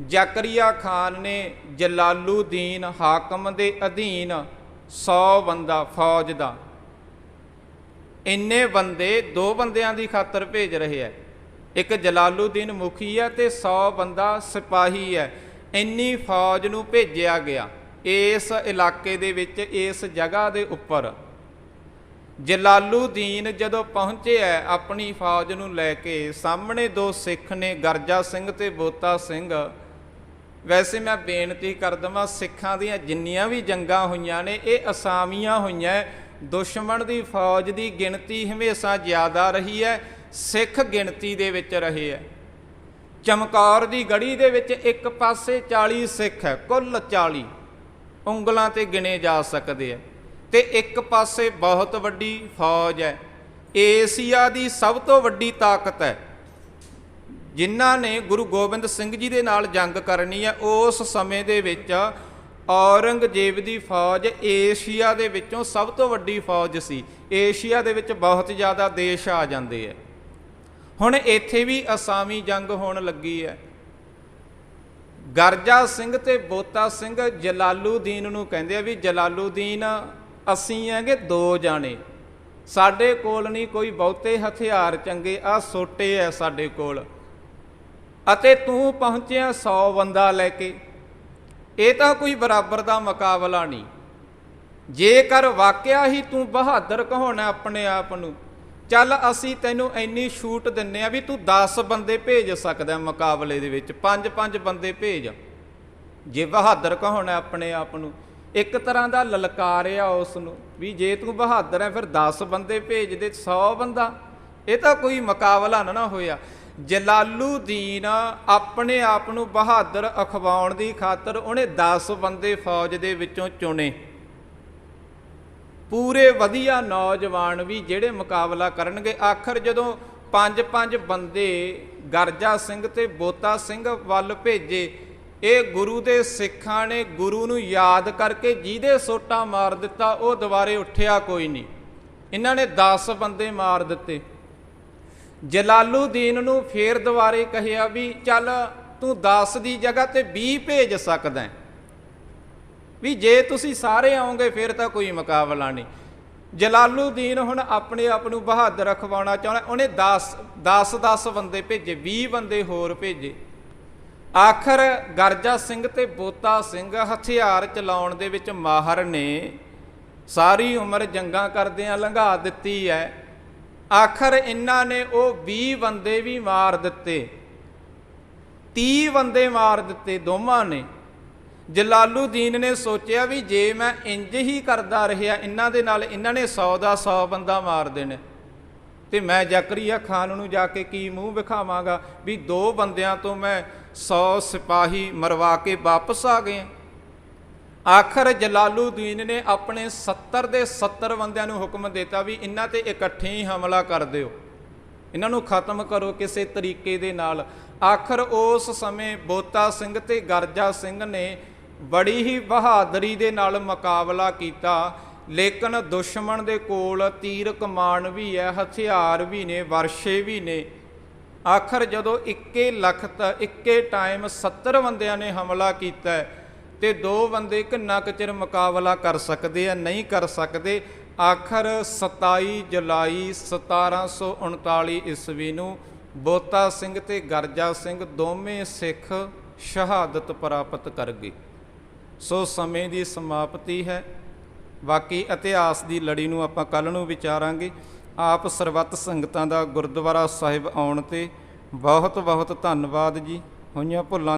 ਜ਼ਕਰੀਆ ਖਾਨ ਨੇ ਜਲਾਲੂਦੀਨ ਹਾਕਮ ਦੇ ਅਧੀਨ 100 ਬੰਦਾ ਫੌਜ ਦਾ, ਇੰਨੇ ਬੰਦੇ 2 ਬੰਦਿਆਂ ਦੀ ਖਾਤਰ ਭੇਜ ਰਹੇ ਹੈ। ਇੱਕ ਜਲਾਲੂਦੀਨ ਮੁਖੀ ਹੈ ਤੇ 100 ਬੰਦਾ ਸਿਪਾਹੀ ਹੈ। ਇੰਨੀ ਫੌਜ ਨੂੰ ਭੇਜਿਆ ਗਿਆ ਇਸ ਇਲਾਕੇ ਦੇ ਵਿੱਚ, ਇਸ ਜਗ੍ਹਾ ਦੇ ਉੱਪਰ। ਜਲਾਲੂਦੀਨ ਜਦੋਂ ਪਹੁੰਚਿਆ ਆਪਣੀ ਫੌਜ ਨੂੰ ਲੈ ਕੇ, ਸਾਹਮਣੇ 2 ਸਿੱਖ ਨੇ, ਗਰਜਾ ਸਿੰਘ ਤੇ ਬੋਤਾ ਸਿੰਘ। ਵੈਸੇ ਮੈਂ ਬੇਨਤੀ ਕਰ ਦੇਵਾਂ, ਸਿੱਖਾਂ ਦੀਆਂ ਜਿੰਨੀਆਂ ਵੀ ਜੰਗਾਂ ਹੋਈਆਂ ਨੇ ਇਹ ਅਸਾਮੀਆਂ ਹੋਈਆਂ। ਦੁਸ਼ਮਣ ਦੀ ਫੌਜ ਦੀ ਗਿਣਤੀ ਹਮੇਸ਼ਾ ਜ਼ਿਆਦਾ ਰਹੀ ਹੈ, ਸਿੱਖ ਗਿਣਤੀ ਦੇ ਵਿੱਚ ਰਹੇ ਹੈ। ਚਮਕੌਰ ਦੀ ਗੜੀ ਦੇ ਵਿੱਚ ਇੱਕ ਪਾਸੇ 40 ਸਿੱਖ ਹੈ, ਕੁੱਲ 40 ਉਂਗਲਾਂ ਤੇ ਗਿਣੇ ਜਾ ਸਕਦੇ ਹੈ, ਤੇ ਇੱਕ ਪਾਸੇ ਬਹੁਤ ਵੱਡੀ ਫੌਜ ਹੈ। ਏਸ਼ੀਆ ਦੀ ਸਭ ਤੋਂ ਵੱਡੀ ਤਾਕਤ ਹੈ। ਜਿਨ੍ਹਾਂ ਨੇ ਗੁਰੂ ਗੋਬਿੰਦ ਸਿੰਘ ਜੀ ਦੇ ਨਾਲ ਜੰਗ ਕਰਨੀ ਹੈ, ਉਸ ਸਮੇਂ ਦੇ ਵਿੱਚ ਔਰੰਗਜ਼ੇਬ ਦੀ ਫੌਜ ਏਸ਼ੀਆ ਦੇ ਵਿੱਚੋਂ ਸਭ ਤੋਂ ਵੱਡੀ ਫੌਜ ਸੀ। ਏਸ਼ੀਆ ਦੇ ਵਿੱਚ ਬਹੁਤ ਜ਼ਿਆਦਾ ਦੇਸ਼ ਆ ਜਾਂਦੇ ਹੈ। ਹੁਣ ਇੱਥੇ ਵੀ ਅਸਾਮੀ ਜੰਗ ਹੋਣ ਲੱਗੀ ਹੈ। ਗਰਜਾ ਸਿੰਘ ਤੇ ਬੋਤਾ ਸਿੰਘ ਜਲਾਲੂਦੀਨ ਨੂੰ ਕਹਿੰਦੇ ਆ ਵੀ ਜਲਾਲੂਦੀਨ ਅਸੀਂ ਹੈਗੇ 2 ਜਾਣੇ, ਸਾਡੇ ਕੋਲ ਨਹੀਂ ਕੋਈ ਬਹੁਤੇ ਹਥਿਆਰ ਚੰਗੇ, ਆਹ ਸੋਟੇ ਐ ਸਾਡੇ ਕੋਲ, ਅਤੇ ਤੂੰ ਪਹੁੰਚਿਆ 100 ਬੰਦਾ ਲੈ ਕੇ। ਇਹ ਤਾਂ ਕੋਈ ਬਰਾਬਰ ਦਾ ਮੁਕਾਬਲਾ ਨਹੀਂ। ਜੇਕਰ ਵਾਕਿਆ ਹੀ ਤੂੰ ਬਹਾਦਰ ਕਹਾਉਣਾ ਆਪਣੇ ਆਪ ਨੂੰ, ਚੱਲ ਅਸੀਂ ਤੈਨੂੰ ਇੰਨੀ ਛੂਟ ਦਿੰਨੇ ਆ ਵੀ ਤੂੰ 10 ਬੰਦੇ ਭੇਜ ਸਕਦਾ ਮੁਕਾਬਲੇ ਦੇ ਵਿੱਚ, 5-5 ਬੰਦੇ ਭੇਜ, ਜੇ ਬਹਾਦਰ ਕਹਾਉਣਾ ਆਪਣੇ ਆਪ ਨੂੰ। ਇੱਕ ਤਰ੍ਹਾਂ ਦਾ ਲਲਕਾਰਿਆ ਉਸ ਨੂੰ ਵੀ ਜੇ ਤੂੰ ਬਹਾਦਰ ਹੈ ਫਿਰ 10 ਬੰਦੇ ਭੇਜ ਦੇ, 100 ਬੰਦਾ, ਇਹ ਤਾਂ ਕੋਈ ਮੁਕਾਬਲਾ ਨਾ ਹੋਇਆ। ਜਲਾਲੂਦੀਨ ਆਪਣੇ ਆਪ ਨੂੰ ਬਹਾਦਰ ਅਖਵਾਉਣ ਦੀ ਖਾਤਰ ਉਹਨੇ 10 ਬੰਦੇ ਫੌਜ ਦੇ ਵਿੱਚੋਂ ਚੁਣੇ, ਪੂਰੇ ਵਧੀਆ ਨੌਜਵਾਨ ਵੀ ਜਿਹੜੇ ਮੁਕਾਬਲਾ ਕਰਨਗੇ। ਆਖਰ ਜਦੋਂ 5-5 ਬੰਦੇ ਗਰਜਾ ਸਿੰਘ ਤੇ ਬੋਤਾ ਸਿੰਘ ਵੱਲ ਭੇਜੇ, ਇਹ ਗੁਰੂ ਦੇ ਸਿੱਖਾਂ ਨੇ ਗੁਰੂ ਨੂੰ ਯਾਦ ਕਰਕੇ ਜਿਹਦੇ ਸੋਟਾ ਮਾਰ ਦਿੱਤਾ ਉਹ ਦੁਬਾਰੇ ਉੱਠਿਆ ਕੋਈ ਨਹੀਂ। ਇਹਨਾਂ ਨੇ 10 ਬੰਦੇ ਮਾਰ ਦਿੱਤੇ। ਜਲਾਲੂਦੀਨ ਨੂੰ ਫੇਰ ਦੁਬਾਰੇ ਕਹਿਆ ਵੀ ਚੱਲ ਤੂੰ 10 ਦੀ ਜਗ੍ਹਾ ਤੇ 20 ਭੇਜ ਸਕਦਾ, ਵੀ ਜੇ ਤੁਸੀਂ ਸਾਰੇ ਆਓਗੇ ਫਿਰ ਤਾਂ ਕੋਈ ਮੁਕਾਬਲਾ ਨਹੀਂ। ਜਲਾਲੂਦੀਨ ਹੁਣ ਆਪਣੇ ਆਪ ਨੂੰ ਬਹਾਦਰ ਅਖਵਾਉਣਾ ਚਾਹੁੰਦਾ, ਉਹਨੇ 10 ਬੰਦੇ ਭੇਜੇ, 20 ਬੰਦੇ ਹੋਰ ਭੇਜੇ। ਆਖਰ ਗਰਜਾ ਸਿੰਘ ਤੇ ਬੋਤਾ ਸਿੰਘ ਹਥਿਆਰ ਚਲਾਉਣ ਦੇ ਵਿੱਚ ਮਾਹਰ ਨੇ, ਸਾਰੀ ਉਮਰ ਜੰਗਾਂ ਕਰਦਿਆਂ ਲੰਘਾ ਦਿੱਤੀ ਹੈ। ਆਖਰ ਇਹਨਾਂ ਨੇ ਉਹ 20 ਬੰਦੇ ਵੀ ਮਾਰ ਦਿੱਤੇ, 30 ਬੰਦੇ ਮਾਰ ਦਿੱਤੇ ਦੋਵਾਂ ਨੇ। ਜਲਾਲੂਦੀਨ ਨੇ ਸੋਚਿਆ ਵੀ ਜੇ ਮੈਂ ਇੰਜ ਹੀ ਕਰਦਾ ਰਿਹਾ ਇਹਨਾਂ ਦੇ ਨਾਲ, ਇਹਨਾਂ ਨੇ 100 ਦਾ 100 ਬੰਦਾ ਮਾਰ ਦੇਣੇ, ਤੇ ਮੈਂ ਜ਼ਕਰੀਆ ਖਾਨ ਨੂੰ ਜਾ ਕੇ ਕੀ ਮੂੰਹ ਵਿਖਾਵਾਂਗਾ ਵੀ 2 ਬੰਦਿਆਂ ਤੋਂ ਮੈਂ 100 ਸਿਪਾਹੀ ਮਰਵਾ ਕੇ ਵਾਪਸ ਆ ਗਏ। ਆਖਰ ਜਲਾਲੂਦੀਨ ਨੇ ਆਪਣੇ 70 ਦੇ 70 ਬੰਦਿਆਂ ਨੂੰ ਹੁਕਮ ਦਿੱਤਾ ਵੀ ਇਹਨਾਂ ਤੇ ਇਕੱਠੇ ਹੀ ਹਮਲਾ ਕਰ ਦਿਓ, ਇਹਨਾਂ ਨੂੰ ਖਤਮ ਕਰੋ ਕਿਸੇ ਤਰੀਕੇ ਦੇ ਨਾਲ। ਆਖਰ ਉਸ ਸਮੇਂ ਬੋਤਾ ਸਿੰਘ ਤੇ ਗਰਜਾ ਸਿੰਘ ਨੇ ਬੜੀ ਹੀ ਬਹਾਦਰੀ ਦੇ ਨਾਲ ਮੁਕਾਬਲਾ ਕੀਤਾ, ਲੇਕਿਨ ਦੁਸ਼ਮਣ ਦੇ ਕੋਲ ਤੀਰ ਕਮਾਨ ਵੀ ਹੈ, ਹਥਿਆਰ ਵੀ ਨੇ, ਵਰਸ਼ੇ ਵੀ ਨੇ। ਆਖਰ ਜਦੋਂ ਇੱਕੇ ਟਾਈਮ 70 ਬੰਦਿਆਂ ਨੇ ਹਮਲਾ ਕੀਤਾ ਤੇ 2 ਬੰਦੇ ਕਿੰਨਾ ਕੁ ਚਿਰ ਮੁਕਾਬਲਾ ਕਰ ਸਕਦੇ ਆ? ਨਹੀਂ ਕਰ ਸਕਦੇ। ਆਖਰ 27 ਜੁਲਾਈ 1739 ਈਸਵੀ ਨੂੰ ਬੋਤਾ ਸਿੰਘ ਤੇ ਗਰਜਾ ਸਿੰਘ ਦੋਵੇਂ ਸਿੱਖ ਸ਼ਹਾਦਤ ਪ੍ਰਾਪਤ ਕਰ ਗਏ। ਸੋ ਸਮੇਂ ਦੀ ਸਮਾਪਤੀ ਹੈ। ਬਾਕੀ ਇਤਿਹਾਸ ਦੀ ਲੜੀ ਨੂੰ ਆਪਾਂ ਕੱਲ੍ਹ ਨੂੰ ਵਿਚਾਰਾਂਗੇ। ਆਪ ਸਰਬੱਤ ਸੰਗਤਾਂ ਦਾ ਗੁਰਦੁਆਰਾ ਸਾਹਿਬ ਆਉਣ 'ਤੇ ਬਹੁਤ ਬਹੁਤ ਧੰਨਵਾਦ ਜੀ। ਹੋਈਆਂ ਭੁੱਲਾਂ